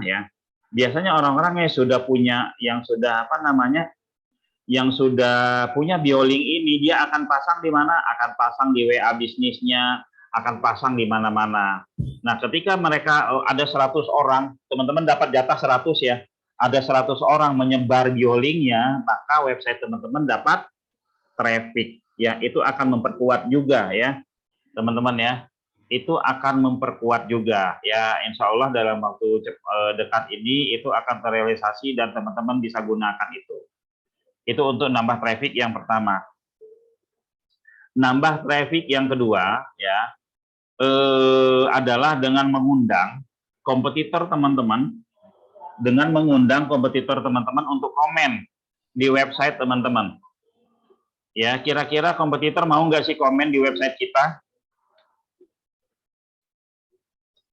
orang-orang yang sudah punya, yang sudah punya biolink ini, dia akan pasang di mana? Akan pasang di WA bisnisnya, akan pasang di mana-mana. Nah, ketika mereka ada 100 orang, teman-teman dapat jatah 100 ya, ada 100 orang menyebar biolinknya, maka website teman-teman dapat traffic. Ya, itu akan memperkuat juga ya, teman-teman ya. Itu akan memperkuat juga ya. Insya Allah dalam waktu dekat ini itu akan terrealisasi dan teman-teman bisa gunakan itu. Itu untuk nambah traffic yang pertama. Nambah traffic yang kedua ya, adalah dengan mengundang kompetitor teman-teman, untuk komen di website teman-teman. Ya, kira-kira kompetitor mau nggak sih komen di website kita?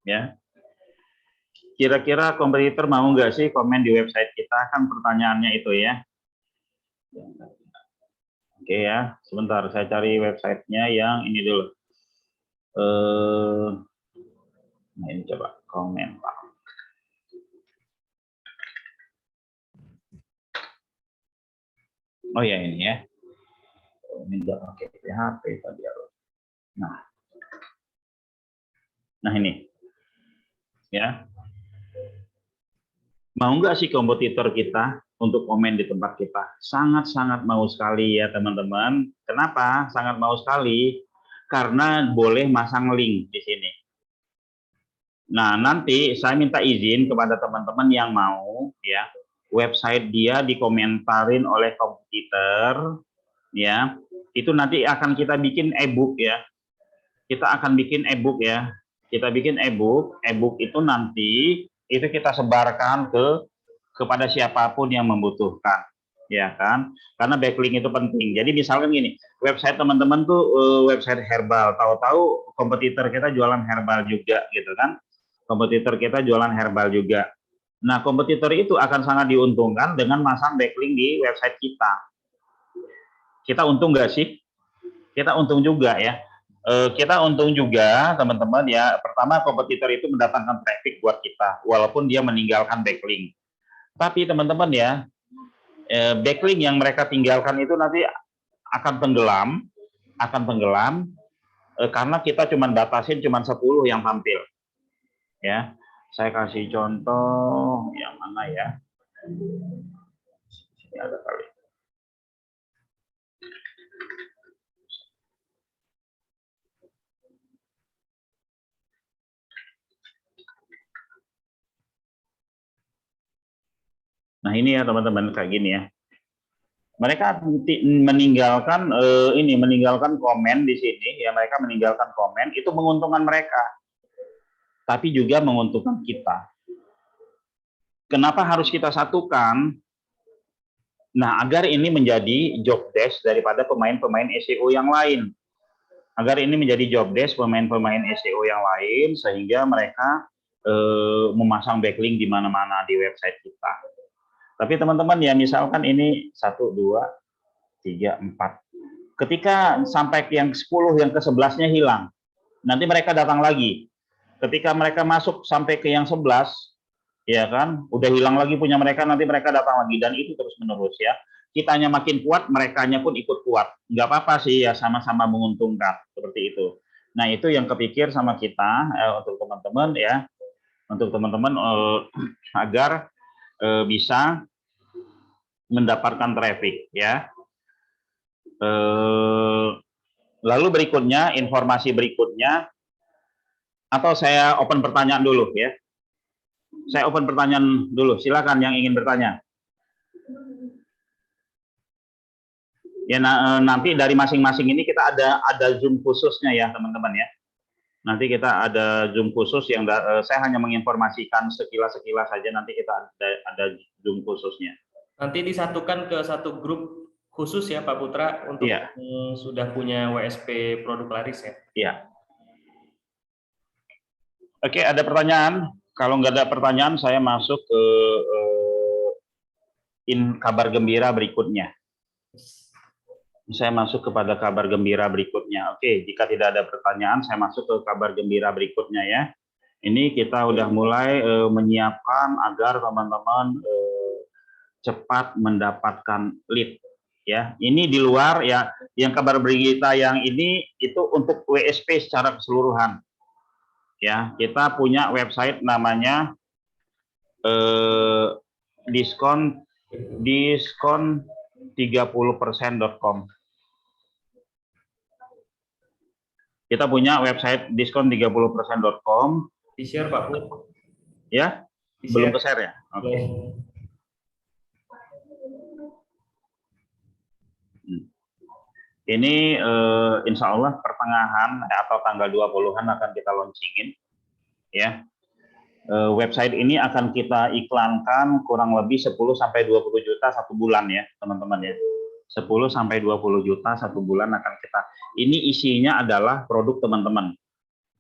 Ya, kira-kira kompetitor mau nggak sih komen di website kita? Kan pertanyaannya itu ya. Oke ya, sebentar saya cari websitenya yang ini dulu. Nah, ini coba komen Pak. Oh ya, ini ya. Ini nggak pakai PHP tadi ya. Nah ini ya. Mau nggak sih kompetitor kita untuk komen di tempat kita? Sangat-sangat mau sekali ya teman-teman. Kenapa? Sangat mau sekali. Karena boleh masang link di sini. Nah, nanti saya minta izin kepada teman-teman yang mau ya, website dia dikomentarin oleh kompetitor ya. Itu nanti akan kita bikin e-book ya. Kita akan bikin e-book ya. Kita bikin e-book itu nanti itu kita sebarkan kepada siapapun yang membutuhkan. Ya kan, karena backlink itu penting. Jadi misalkan gini, website teman-teman tuh website herbal, tahu-tahu kompetitor kita jualan herbal juga gitu kan, kompetitor kita jualan herbal juga. Nah, kompetitor itu akan sangat diuntungkan dengan masang backlink di website kita. Kita untung nggak sih? Kita untung juga ya. Kita untung juga teman-teman ya. Pertama, kompetitor itu mendatangkan traffic buat kita, walaupun dia meninggalkan backlink. Tapi teman-teman ya, backlink yang mereka tinggalkan itu nanti akan tenggelam karena kita batasin 10 yang tampil ya. Saya kasih contoh yang mana ya, ini ada kali. Nah, ini ya teman-teman, kayak gini ya. Mereka meninggalkan meninggalkan komen di sini ya, mereka meninggalkan komen, itu menguntungkan mereka. Tapi juga menguntungkan kita. Kenapa harus kita satukan? Nah, agar ini menjadi job desk daripada pemain-pemain SEO yang lain. Agar ini menjadi job desk pemain-pemain SEO yang lain, sehingga mereka memasang backlink di mana-mana di website kita. Tapi teman-teman ya, misalkan ini 1, 2, 3, 4. Ketika sampai yang 10, yang ke-11-nya hilang. Nanti mereka datang lagi. Ketika mereka masuk sampai ke yang 11, ya kan? Udah hilang lagi punya mereka, nanti mereka datang lagi, dan itu terus menerus ya. Kitanya makin kuat, merekanya pun ikut kuat. Nggak apa-apa sih ya, sama-sama menguntungkan seperti itu. Nah itu yang kepikir sama kita untuk teman-teman ya, untuk teman-teman agar bisa mendapatkan traffic ya. Lalu berikutnya, informasi berikutnya, atau saya open pertanyaan dulu ya. Saya open pertanyaan dulu, silakan yang ingin bertanya. Ya nanti dari masing-masing ini kita ada Zoom khususnya ya teman-teman ya. Nanti kita ada Zoom khusus yang saya hanya menginformasikan sekilas-sekilas saja, nanti kita ada Zoom khususnya. Nanti disatukan ke satu grup khusus ya Pak Putra untuk Iya. sudah punya WSP produk laris ya. Iya. Oke, ada pertanyaan? Kalau nggak ada pertanyaan, saya masuk ke kabar gembira berikutnya. Saya masuk kepada kabar gembira berikutnya. Oke, jika tidak ada pertanyaan, saya masuk ke kabar gembira berikutnya ya. Ini kita udah mulai menyiapkan agar teman-teman cepat mendapatkan lead. Ya, ini di luar ya. Yang kabar berita yang ini itu untuk WSP secara keseluruhan. Ya, kita punya website namanya diskon30%.com. Kita punya website diskon30%.com. Di-share Pak Put. Ya? Belum ke-share ya? Oke. Okay. Ini insya Allah pertengahan atau tanggal 20-an akan kita launchingin. Ya. Website ini akan kita iklankan kurang lebih 10-20 juta satu bulan ya teman-teman ya. 10-20 juta satu bulan akan kita. Ini isinya adalah produk teman-teman.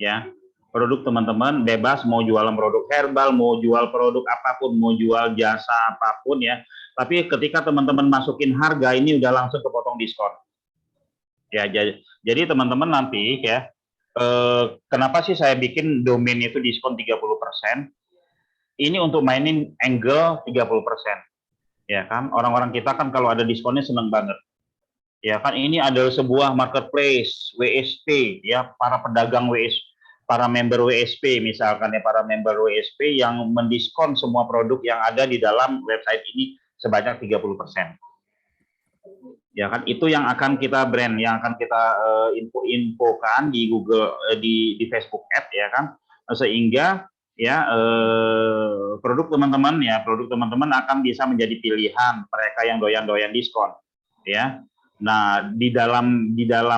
Ya. Produk teman-teman bebas, mau jualan produk herbal, mau jual produk apapun, mau jual jasa apapun ya. Tapi ketika teman-teman masukin harga, ini udah langsung kepotong diskon. Ya, jadi teman-teman nanti ya, kenapa sih saya bikin domain itu diskon 30%? Ini untuk mainin angle 30%. Ya kan, orang-orang kita kan kalau ada diskonnya seneng banget. Ya kan, ini adalah sebuah marketplace WSP ya, para pedagang WSP, para member WSP misalkan ya, para member WSP yang mendiskon semua produk yang ada di dalam website ini sebanyak 30%. Ya kan, itu yang akan kita brand, yang akan kita infokan di Google, di Facebook Ads ya kan, sehingga ya produk teman-teman akan bisa menjadi pilihan mereka yang doyan-doyan diskon ya. Nah di dalam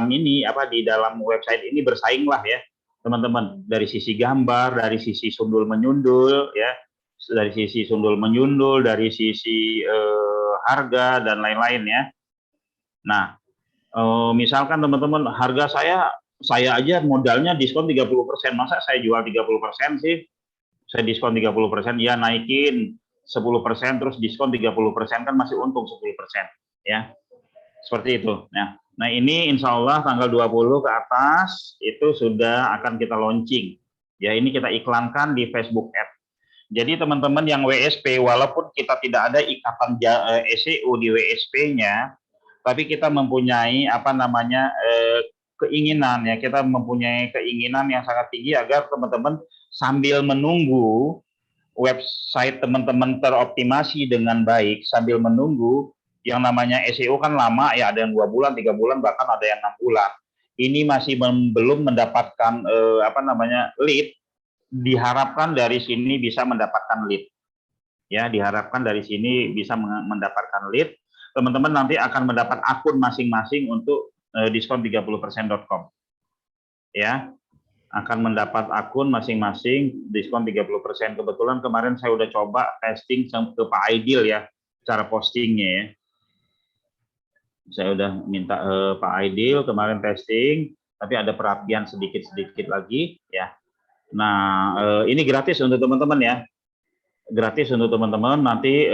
ini di dalam website ini bersainglah ya teman-teman, dari sisi gambar, dari sisi sundul menyundul ya, dari sisi sundul menyundul, dari sisi harga dan lain-lain ya. Nah, misalkan teman-teman, harga saya aja modalnya diskon 30%, masa saya jual 30% sih? Saya diskon 30%, ya naikin 10%, terus diskon 30%, kan masih untung 10%, ya. Seperti itu. Nah ini insya Allah tanggal 20 ke atas, itu sudah akan kita launching. Ya, ini kita iklankan di Facebook Ads. Jadi teman-teman yang WSP, walaupun kita tidak ada ikatan SEO di WSP-nya, tapi kita mempunyai keinginan ya, kita mempunyai keinginan yang sangat tinggi agar teman-teman sambil menunggu website teman-teman teroptimasi dengan baik, sambil menunggu yang namanya SEO kan lama ya, ada yang 2 bulan, 3 bulan, bahkan ada yang 6 bulan. Ini masih belum mendapatkan lead, diharapkan dari sini bisa mendapatkan lead. Ya, diharapkan dari sini bisa mendapatkan lead. Teman-teman nanti akan mendapat akun masing-masing untuk diskon30%.com. Ya, akan mendapat akun masing-masing diskon 30%. Kebetulan kemarin saya udah coba testing ke Pak Aidil ya, cara postingnya ya. Saya udah minta Pak Aidil kemarin testing, tapi ada perapian sedikit-sedikit lagi ya. Nah, ini gratis untuk teman-teman ya. Gratis untuk teman-teman, nanti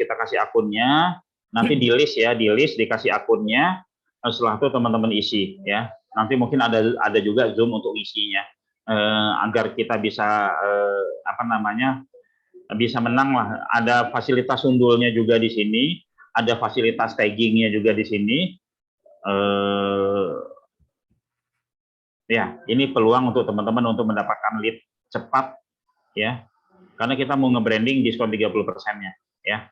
kita kasih akunnya, nanti di list ya, dikasih akunnya, setelah itu teman-teman isi ya. Nanti mungkin ada juga Zoom untuk isinya, agar kita bisa bisa menang lah. Ada fasilitas sundulnya juga di sini, ada fasilitas taggingnya juga di sini. Ya, ini peluang untuk teman-teman untuk mendapatkan lead cepat, ya. Karena kita mau nge-branding diskon 30%-nya, ya.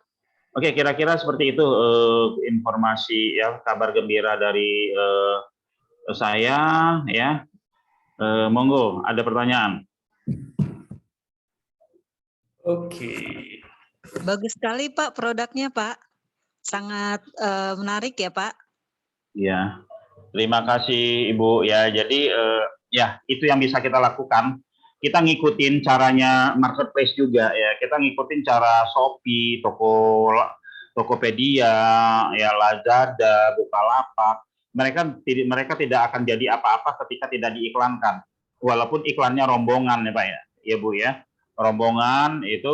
Oke, kira-kira seperti itu informasi ya, kabar gembira dari saya, ya. Monggo, ada pertanyaan? Oke. Bagus sekali Pak produknya Pak. Sangat menarik ya Pak. Ya, terima kasih Ibu. Ya, jadi ya itu yang bisa kita lakukan. Kita ngikutin caranya marketplace juga ya. Kita ngikutin cara Shopee, Tokopedia, ya Lazada, Bukalapak. Mereka tidak akan jadi apa-apa ketika tidak diiklankan. Walaupun iklannya rombongan ya Pak ya. Ya Bu ya. Rombongan itu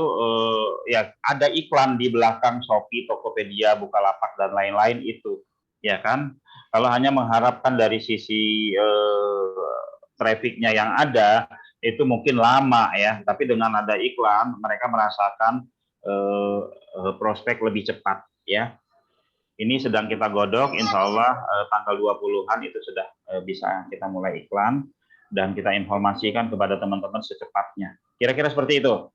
ya ada iklan di belakang Shopee, Tokopedia, Bukalapak dan lain-lain itu. Ya kan? Kalau hanya mengharapkan dari sisi trafficnya yang ada, itu mungkin lama ya, tapi dengan ada iklan mereka merasakan prospek lebih cepat ya. Ini sedang kita godok, insya Allah tanggal 20-an itu sudah bisa kita mulai iklan dan kita informasikan kepada teman-teman secepatnya. Kira-kira seperti itu.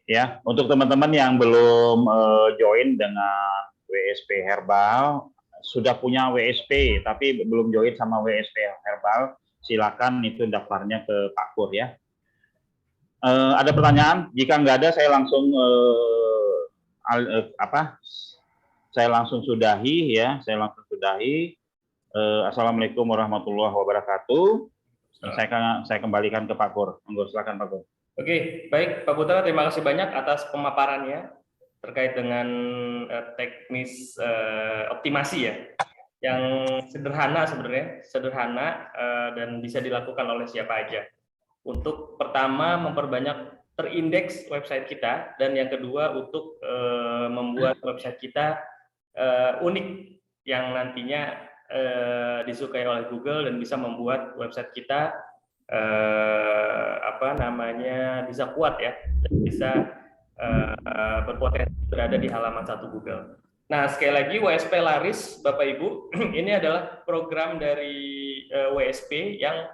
Ya, untuk teman-teman yang belum join dengan WSP Herbal, sudah punya WSP tapi belum join sama WSP Herbal, silakan itu daftarnya ke Pak Pur ya. Ada pertanyaan? Jika nggak ada, saya langsung saya langsung sudahi ya. Saya langsung sudahi. Assalamualaikum warahmatullahi wabarakatuh. Saya kembalikan ke Pak Pur. Monggo, silakan Pak Pur. Oke, baik Pak Putra, terima kasih banyak atas pemaparannya terkait dengan teknis optimasi ya, yang sederhana sebenarnya, dan bisa dilakukan oleh siapa aja. Untuk pertama memperbanyak terindeks website kita, dan yang kedua untuk membuat website kita unik yang nantinya disukai oleh Google dan bisa membuat website kita bisa kuat ya, dan bisa berpotensi berada di halaman 1 Google. Nah, sekali lagi WSP Laris, Bapak Ibu, ini adalah program dari WSP yang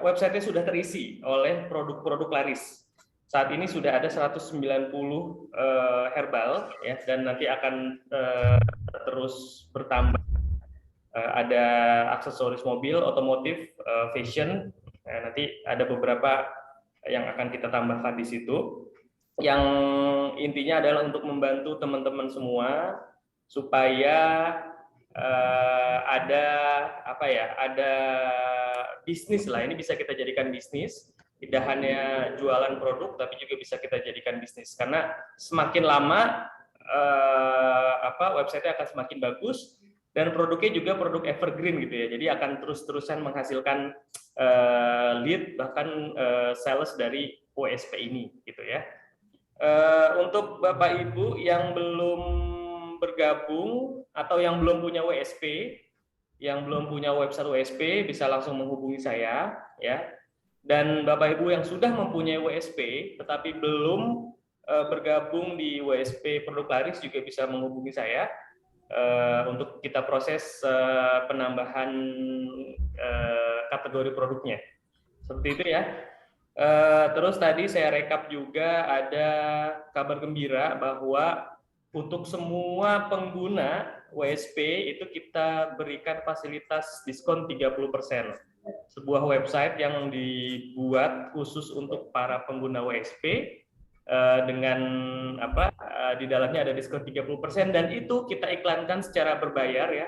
websitenya sudah terisi oleh produk-produk laris. Saat ini sudah ada 190 herbal ya, dan nanti akan terus bertambah. Ada aksesoris mobil, otomotif, fashion. Nah, nanti ada beberapa yang akan kita tambahkan di situ. Yang intinya adalah untuk membantu teman-teman semua supaya ada bisnis lah. Ini bisa kita jadikan bisnis. Tidak hanya jualan produk, tapi juga bisa kita jadikan bisnis. Karena semakin lama website-nya akan semakin bagus. Dan produknya juga produk evergreen gitu ya, jadi akan terus-terusan menghasilkan lead bahkan sales dari WSP ini gitu ya. Untuk Bapak Ibu yang belum bergabung atau yang belum punya WSP, yang belum punya website WSP bisa langsung menghubungi saya ya. Dan Bapak Ibu yang sudah mempunyai WSP tetapi belum bergabung di WSP Produk Laris juga bisa menghubungi saya. Untuk kita proses penambahan kategori produknya. Seperti itu ya. Terus tadi saya rekap juga ada kabar gembira bahwa untuk semua pengguna WSP itu kita berikan fasilitas diskon 30%. Sebuah website yang dibuat khusus untuk para pengguna WSP. Dengan di dalamnya ada diskon 30% dan itu kita iklankan secara berbayar ya,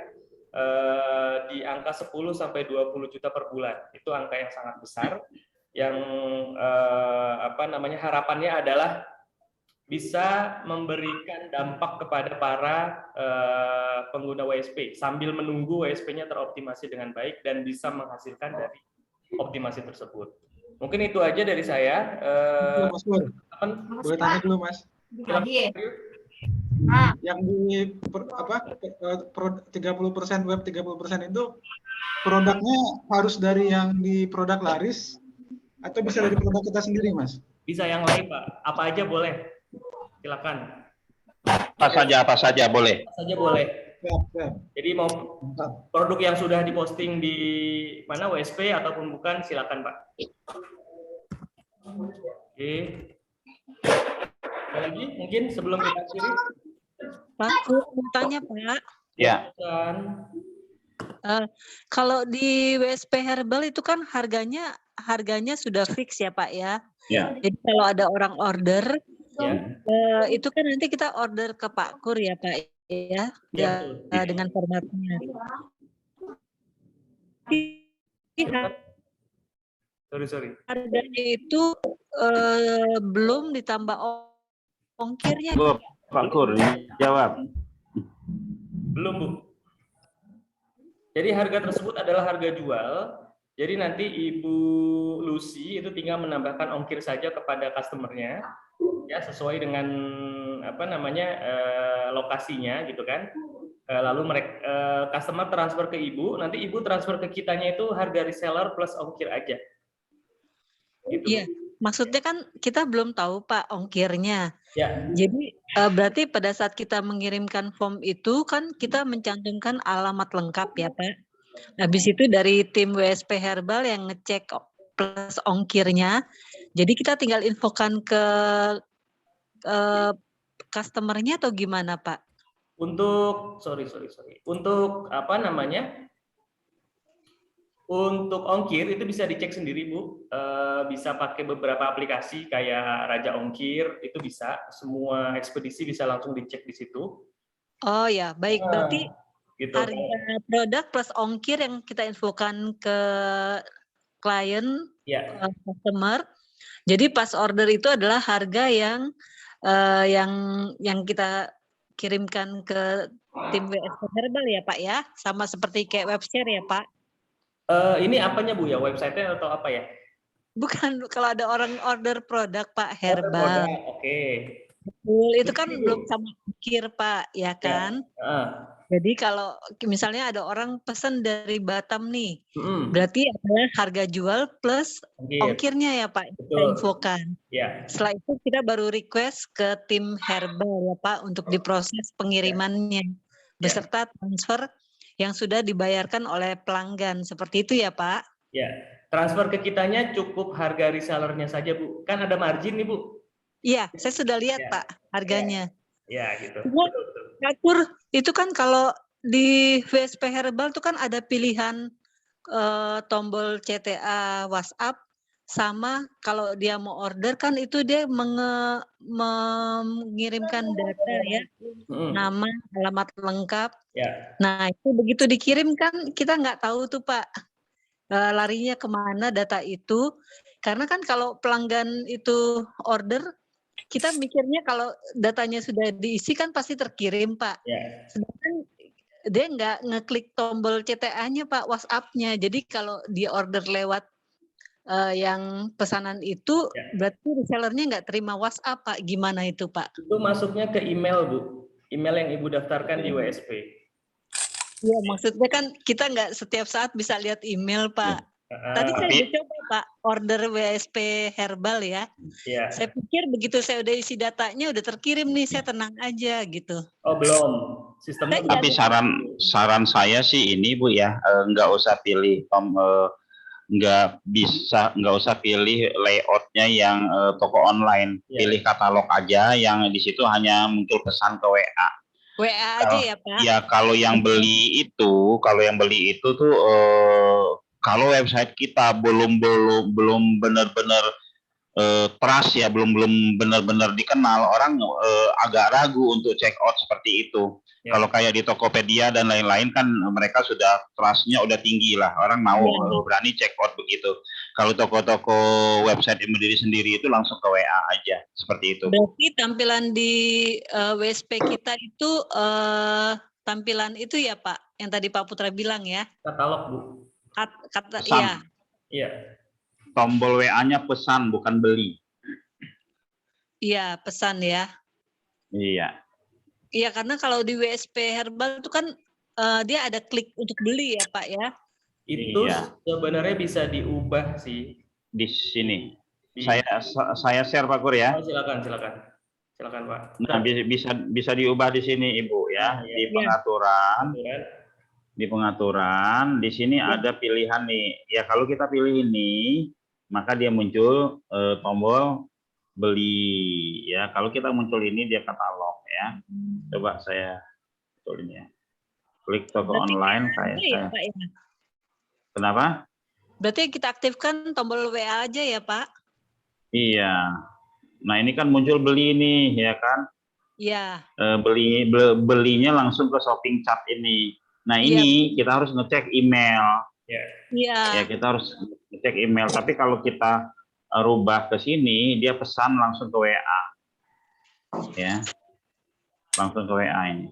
di angka 10 sampai 20 juta per bulan. Itu angka yang sangat besar yang harapannya adalah bisa memberikan dampak kepada para pengguna WSP sambil menunggu WSP-nya teroptimasi dengan baik dan bisa menghasilkan dari optimasi tersebut. Mungkin itu aja dari saya. Mas Pur, boleh tanya dulu Mas? Yang di 30% web 30% itu produknya harus dari yang di produk laris atau bisa dari produk kita sendiri Mas? Bisa yang lain, Pak. Apa aja boleh. Silakan. Apa saja boleh. Apa saja boleh. Siap, siap. Jadi mau produk yang sudah diposting di mana WSP ataupun bukan, silakan Pak. Oke. Ada lagi mungkin sebelum kita akhiri? Pak, aku mau tanya Pak. Ya. Kalau di WSP Herbal itu kan harganya sudah fix ya Pak ya. Ya. Jadi kalau ada orang order, Ya. itu kan nanti kita order ke Pak Kur ya Pak ya, Ya, dengan formatnya. Sorry. Harganya itu belum ditambah ongkirnya. Pak Kur, jawab. Belum, Bu. Jadi harga tersebut adalah harga jual. Jadi nanti Ibu Lucy itu tinggal menambahkan ongkir saja kepada customernya, ya sesuai dengan lokasinya gitu kan. Lalu mereka customer transfer ke Ibu, nanti Ibu transfer ke kitanya itu harga reseller plus ongkir aja. Gitu. Iya, maksudnya kan kita belum tahu Pak ongkirnya. Ya. Jadi berarti pada saat kita mengirimkan form itu kan kita mencantumkan alamat lengkap ya Pak. Habis itu dari tim WSP Herbal yang ngecek plus ongkirnya. Jadi kita tinggal infokan ke customernya atau gimana Pak? Untuk untuk untuk ongkir itu bisa dicek sendiri Bu. Bisa pakai beberapa aplikasi kayak Raja Ongkir, itu bisa. Semua ekspedisi bisa langsung dicek di situ. Oh ya, baik. Berarti gitu. Harga produk plus ongkir yang kita infokan ke klien, ya. Customer. Jadi pas order itu adalah harga yang kita kirimkan ke tim WSP Herbal ya Pak ya, sama seperti kayak webshare ya Pak. Ini apanya Bu ya, website-nya atau apa ya? Bukan, kalau ada orang order produk Pak Herbal. Oke. Betul, itu kan belum sama ongkir Pak, ya kan? Ya. Jadi kalau misalnya ada orang pesan dari Batam nih, berarti adalah harga jual plus ongkirnya ya Pak, kita infokan. Ya. Setelah itu kita baru request ke tim Herbal ya Pak untuk diproses pengirimannya beserta transfer yang sudah dibayarkan oleh pelanggan. Seperti itu ya Pak? Ya, transfer ke kitanya cukup harga resellernya saja Bu. Kan ada margin nih Bu. Iya, saya sudah lihat Pak harganya. Ya, gitu. Pak Pur, itu kan kalau di WSP Herbal itu kan ada pilihan tombol CTA WhatsApp, sama kalau dia mau order kan itu dia mengirimkan data ya, nama, alamat lengkap. Ya. Nah itu begitu dikirim kan kita nggak tahu tuh Pak larinya kemana data itu, karena kan kalau pelanggan itu order, kita mikirnya kalau datanya sudah diisi kan pasti terkirim Pak. Ya. Sedangkan dia nggak ngeklik tombol CTA-nya Pak, WhatsApp-nya. Jadi kalau dia order lewat yang pesanan itu, berarti resellernya nggak terima WhatsApp Pak. Gimana itu Pak? Itu masuknya ke email Bu, email yang Ibu daftarkan di WSP. Iya, maksudnya kan kita nggak setiap saat bisa lihat email Pak. Tadi saya udah coba Pak order WSP Herbal ya. Iya. Saya pikir begitu saya udah isi datanya udah terkirim nih, saya tenang aja gitu. Oh belum, sistemnya. Tapi saran saya sih ini Bu ya, nggak usah pilih nggak usah pilih layoutnya yang toko online, pilih katalog aja yang di situ hanya muncul pesan ke WA. WA aja ya Pak. Ya kalau yang beli itu tuh kalau website kita belum benar-benar trust ya, belum benar-benar dikenal, orang agak ragu untuk check out seperti itu. Ya. Kalau kayak di Tokopedia dan lain-lain kan mereka sudah trust-nya udah tinggi lah, orang mau berani check out begitu. Kalau toko-toko website yang berdiri sendiri itu langsung ke WA aja, seperti itu. Berarti tampilan di WSP kita itu tampilan itu ya Pak, yang tadi Pak Putra bilang ya? Katalog Bu. Iya. Iya. Tombol WA-nya pesan, bukan beli. Iya, pesan ya. Iya. Iya, karena kalau di WSP Herbal itu kan dia ada klik untuk beli ya Pak ya. Itu sebenarnya bisa diubah sih. Di sini. Saya share Pak Kur ya. Oh, silakan Pak. Nah, bisa diubah di sini Ibu ya, Nah, ya. di pengaturan. Aturan. Di pengaturan, di sini ada pilihan nih. Ya kalau kita pilih ini, maka dia muncul tombol beli. Ya kalau kita muncul ini dia katalog ya. Coba saya betul ini ya. Klik toko online. Saya. Pak, ya? Kenapa? Berarti kita aktifkan tombol WA aja ya Pak? Iya. Nah ini kan muncul beli nih ya kan? Iya. Belinya langsung ke shopping cart ini. Nah ini kita harus ngecek email. Iya. Ya kita harus ngecek email. Tapi kalau kita rubah ke sini, dia pesan langsung ke WA. Ya, langsung ke WA ini.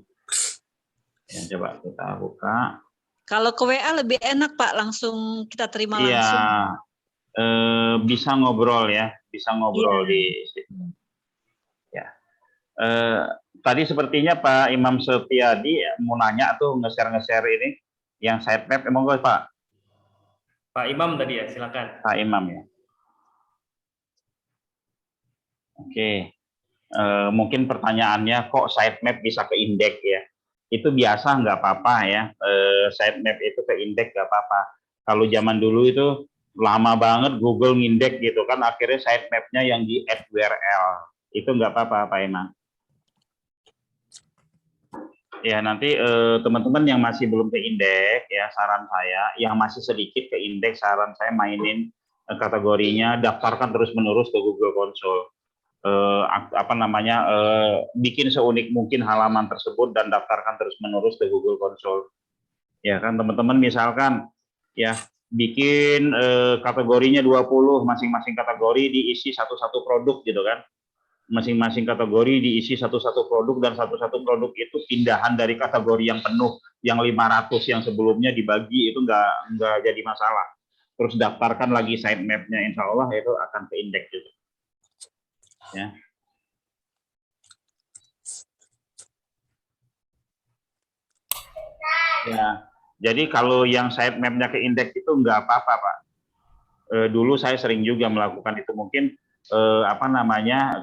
Ya, coba kita buka. Kalau ke WA lebih enak Pak, langsung kita terima langsung. Iya, bisa ngobrol ya, bisa ngobrol di situ. Ya. Tadi sepertinya Pak Imam Setiadi mau nanya tuh nge-share ini yang sitemap, emang gue Pak? Pak Imam tadi ya, silakan. Pak Imam ya. Oke. Mungkin pertanyaannya kok sitemap bisa ke indeks ya? Itu biasa nggak apa-apa ya. Sitemap itu ke indeks nggak apa-apa. Kalau zaman dulu itu lama banget Google ngindeks gitu kan, akhirnya sitemapnya yang di add URL. Itu nggak apa-apa Pak Imam. Ya nanti teman-teman yang masih belum ke indeks ya, saran saya yang masih sedikit ke indeks, saran saya mainin kategorinya, daftarkan terus-menerus ke Google Console. Bikin seunik mungkin halaman tersebut dan daftarkan terus-menerus ke Google Console. Ya kan teman-teman misalkan ya bikin kategorinya 20, masing-masing kategori diisi satu-satu produk gitu kan. Masing-masing kategori diisi satu-satu produk dan satu-satu produk itu pindahan dari kategori yang penuh, yang 500 yang sebelumnya dibagi itu nggak jadi masalah. Terus daftarkan lagi sitemap-nya, insya Allah itu akan ke indeks juga. Ya. Ya, jadi kalau yang sitemap-nya ke indeks itu nggak apa-apa Pak. Dulu saya sering juga melakukan itu, mungkin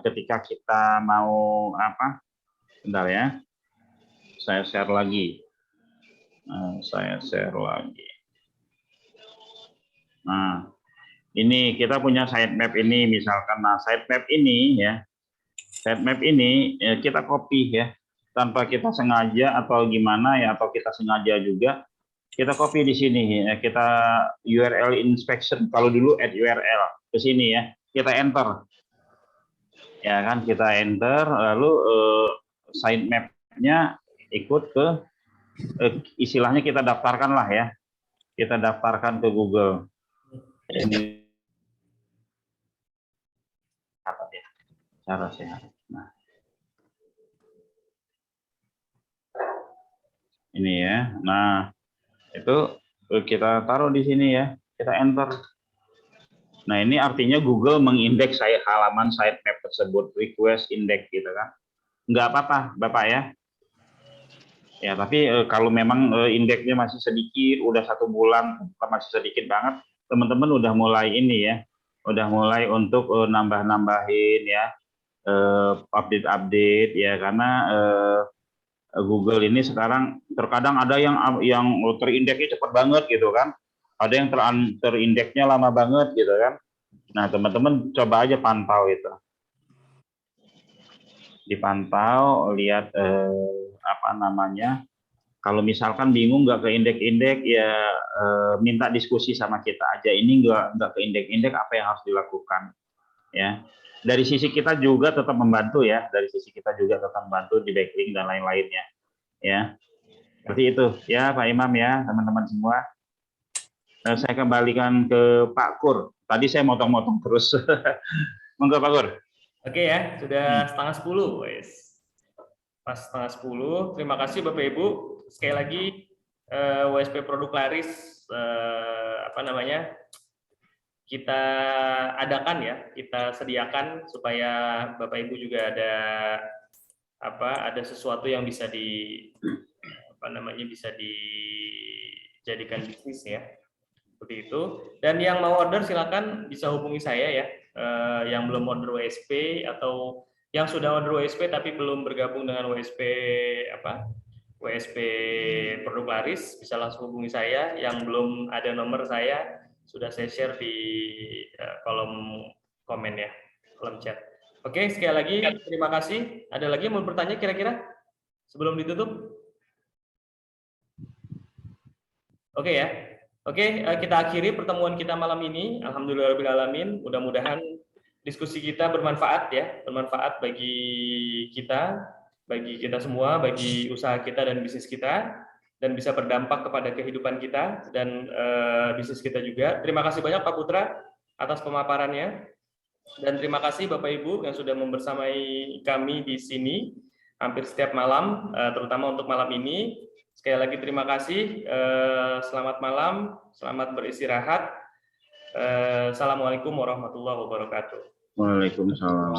ketika kita mau bentar ya, saya share lagi. Nah, ini kita punya sitemap ini misalkan. Nah, sitemap ini ya, kita copy ya, tanpa kita sengaja atau gimana ya, atau kita sengaja juga, kita copy di sini ya, kita URL inspection, kalau dulu add URL ke sini ya, kita enter. Ya kan, kita enter, lalu sitemap-nya ikut ke istilahnya kita daftarkan lah ya. Kita daftarkan ke Google. Ini cara sehat. Nah. Ini ya. Nah, itu kita taruh di sini ya. Kita enter. Nah, ini artinya Google mengindeks halaman sitemap tersebut, request index gitu kan. Nggak apa-apa, Bapak ya. Ya, tapi kalau memang indeksnya masih sedikit, udah 1 bulan, masih sedikit banget, teman-teman udah mulai ini ya, udah mulai untuk nambah-nambahin ya, update-update ya, karena Google ini sekarang terkadang ada yang terindeksnya cepat banget gitu kan. Ada yang terindeksnya lama banget gitu kan. Nah, teman-teman coba aja pantau itu. Dipantau, lihat kalau misalkan bingung nggak ke indeks-indeks ya minta diskusi sama kita aja. Ini nggak ke indeks-indeks, apa yang harus dilakukan ya. Dari sisi kita juga tetap membantu ya. Dari sisi kita juga tetap membantu di backlink dan lain-lainnya ya. Seperti itu ya Pak Imam ya, teman-teman semua. Saya kembalikan ke Pak Kur. Tadi saya motong-motong terus. Monggo Pak Kur. Oke ya, sudah 9:30 wes. Pas 9:30. Terima kasih Bapak Ibu. Sekali lagi WSP Produk Laris kita adakan ya, kita sediakan supaya Bapak Ibu juga ada sesuatu yang bisa bisa dijadikan bisnis ya. Seperti itu. Dan yang mau order silakan bisa hubungi saya ya. yang belum order WSP atau yang sudah order WSP tapi belum bergabung dengan WSP WSP produk laris, bisa langsung hubungi saya. Yang belum ada nomor saya sudah saya share di kolom komen ya, kolom chat. Oke, sekali lagi terima kasih. Ada lagi yang mau bertanya kira-kira sebelum ditutup? Oke ya. Oke, kita akhiri pertemuan kita malam ini. Alhamdulillahirobbilalamin. Mudah-mudahan diskusi kita bermanfaat ya, bermanfaat bagi kita semua, bagi usaha kita dan bisnis kita, dan bisa berdampak kepada kehidupan kita dan bisnis kita juga. Terima kasih banyak Pak Putra atas pemaparannya, dan terima kasih Bapak Ibu yang sudah membersamai kami di sini hampir setiap malam, terutama untuk malam ini. Sekali lagi terima kasih. Selamat malam, selamat beristirahat. Assalamualaikum warahmatullahi wabarakatuh. Waalaikumsalam.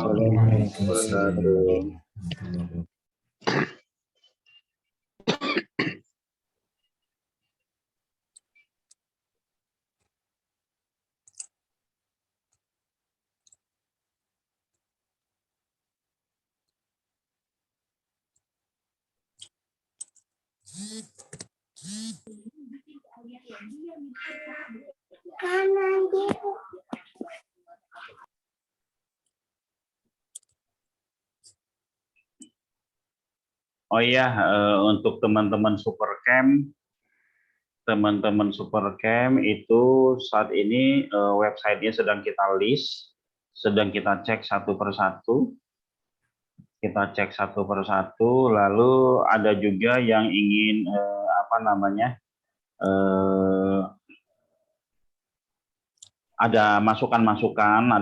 Oh iya, untuk teman-teman Supercamp itu saat ini websitenya sedang kita list, sedang kita cek satu persatu. Lalu ada juga yang ingin ada masukan-masukan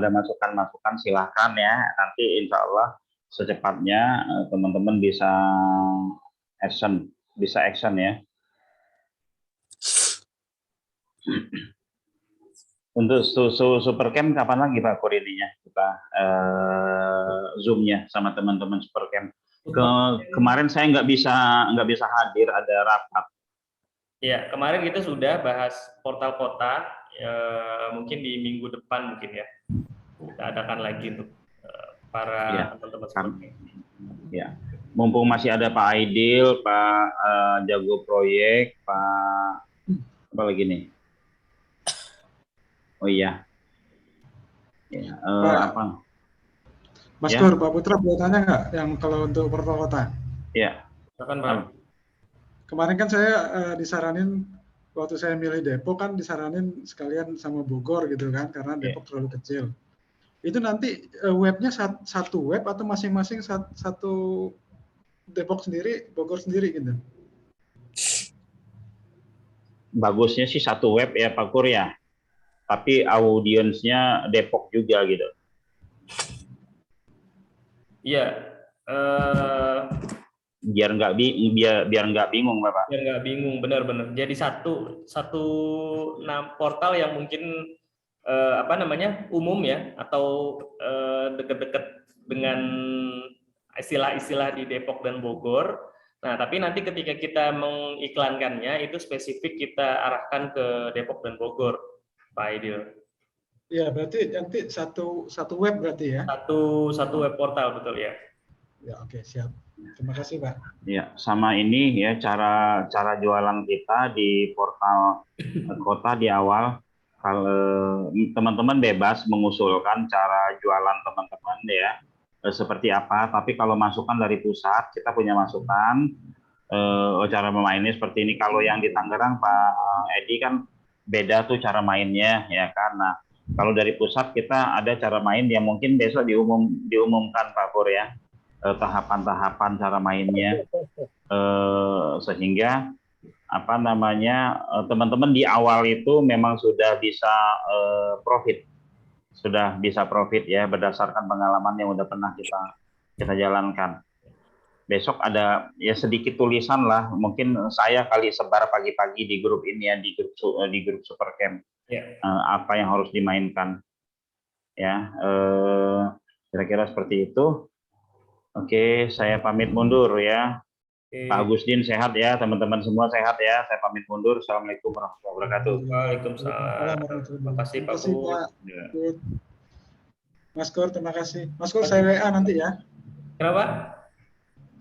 silahkan ya. Nanti insya Allah secepatnya teman-teman bisa action ya. Untuk Supercamp kapan lagi Pak Kurininya kita Zoom-nya sama teman-teman Supercamp? Kemarin saya nggak bisa hadir, ada rapat. Ya, kemarin kita sudah bahas portal kota, mungkin di minggu depan mungkin ya. Kita adakan lagi untuk para teman-teman Supercamp. Ya, mumpung masih ada Pak Aidil, Pak Jago Proyek, Pak apa lagi nih? Oh iya. Ya, apa? Mas Kur, Pak Putra boleh tanya nggak yang kalau untuk portal kota? Iya. Kemarin kan saya disaranin waktu saya milih Depok kan disaranin sekalian sama Bogor gitu kan karena Depok terlalu kecil. Itu nanti webnya satu web atau masing-masing satu Depok sendiri, Bogor sendiri gitu? Bagusnya sih satu web ya Pak Kur ya. Tapi audiensnya Depok juga gitu. Iya. Biar nggak bingung Bapak. Biar nggak bingung, benar-benar. Jadi satu portal yang mungkin umum ya, atau dekat-dekat dengan istilah-istilah di Depok dan Bogor. Nah, tapi nanti ketika kita mengiklankannya itu spesifik kita arahkan ke Depok dan Bogor, Pak Aidil. Iya, berarti nanti satu web berarti ya? Satu web portal, betul ya. Ya, oke, siap. Terima kasih, Pak. Ya, sama ini ya cara jualan kita di portal kota di awal. Kalau teman-teman bebas mengusulkan cara jualan teman-teman ya seperti apa. Tapi kalau masukan dari pusat kita punya masukan cara memainnya seperti ini. Kalau yang di Tangerang Pak Edi kan beda tuh cara mainnya ya kan. Nah, kalau dari pusat kita ada cara main yang mungkin besok diumumkan Pak Pur ya. Tahapan-tahapan cara mainnya sehingga teman-teman di awal itu memang sudah bisa profit ya berdasarkan pengalaman yang udah pernah kita jalankan. Besok ada ya sedikit tulisan lah, mungkin saya kali sebar pagi-pagi di grup ini ya, di grup Supercamp apa yang harus dimainkan ya, kira-kira seperti itu. Oke, saya pamit mundur ya. Pak Agustin sehat ya, teman-teman semua sehat ya. Saya pamit mundur. Assalamualaikum warahmatullahi wabarakatuh. Waalaikumsalam. Terima kasih Pak. Mas Kur, terima kasih. Mas Kur, saya WA nanti ya. Kenapa?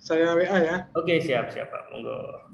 Saya WA ya. Oke, siap, Pak. Monggo.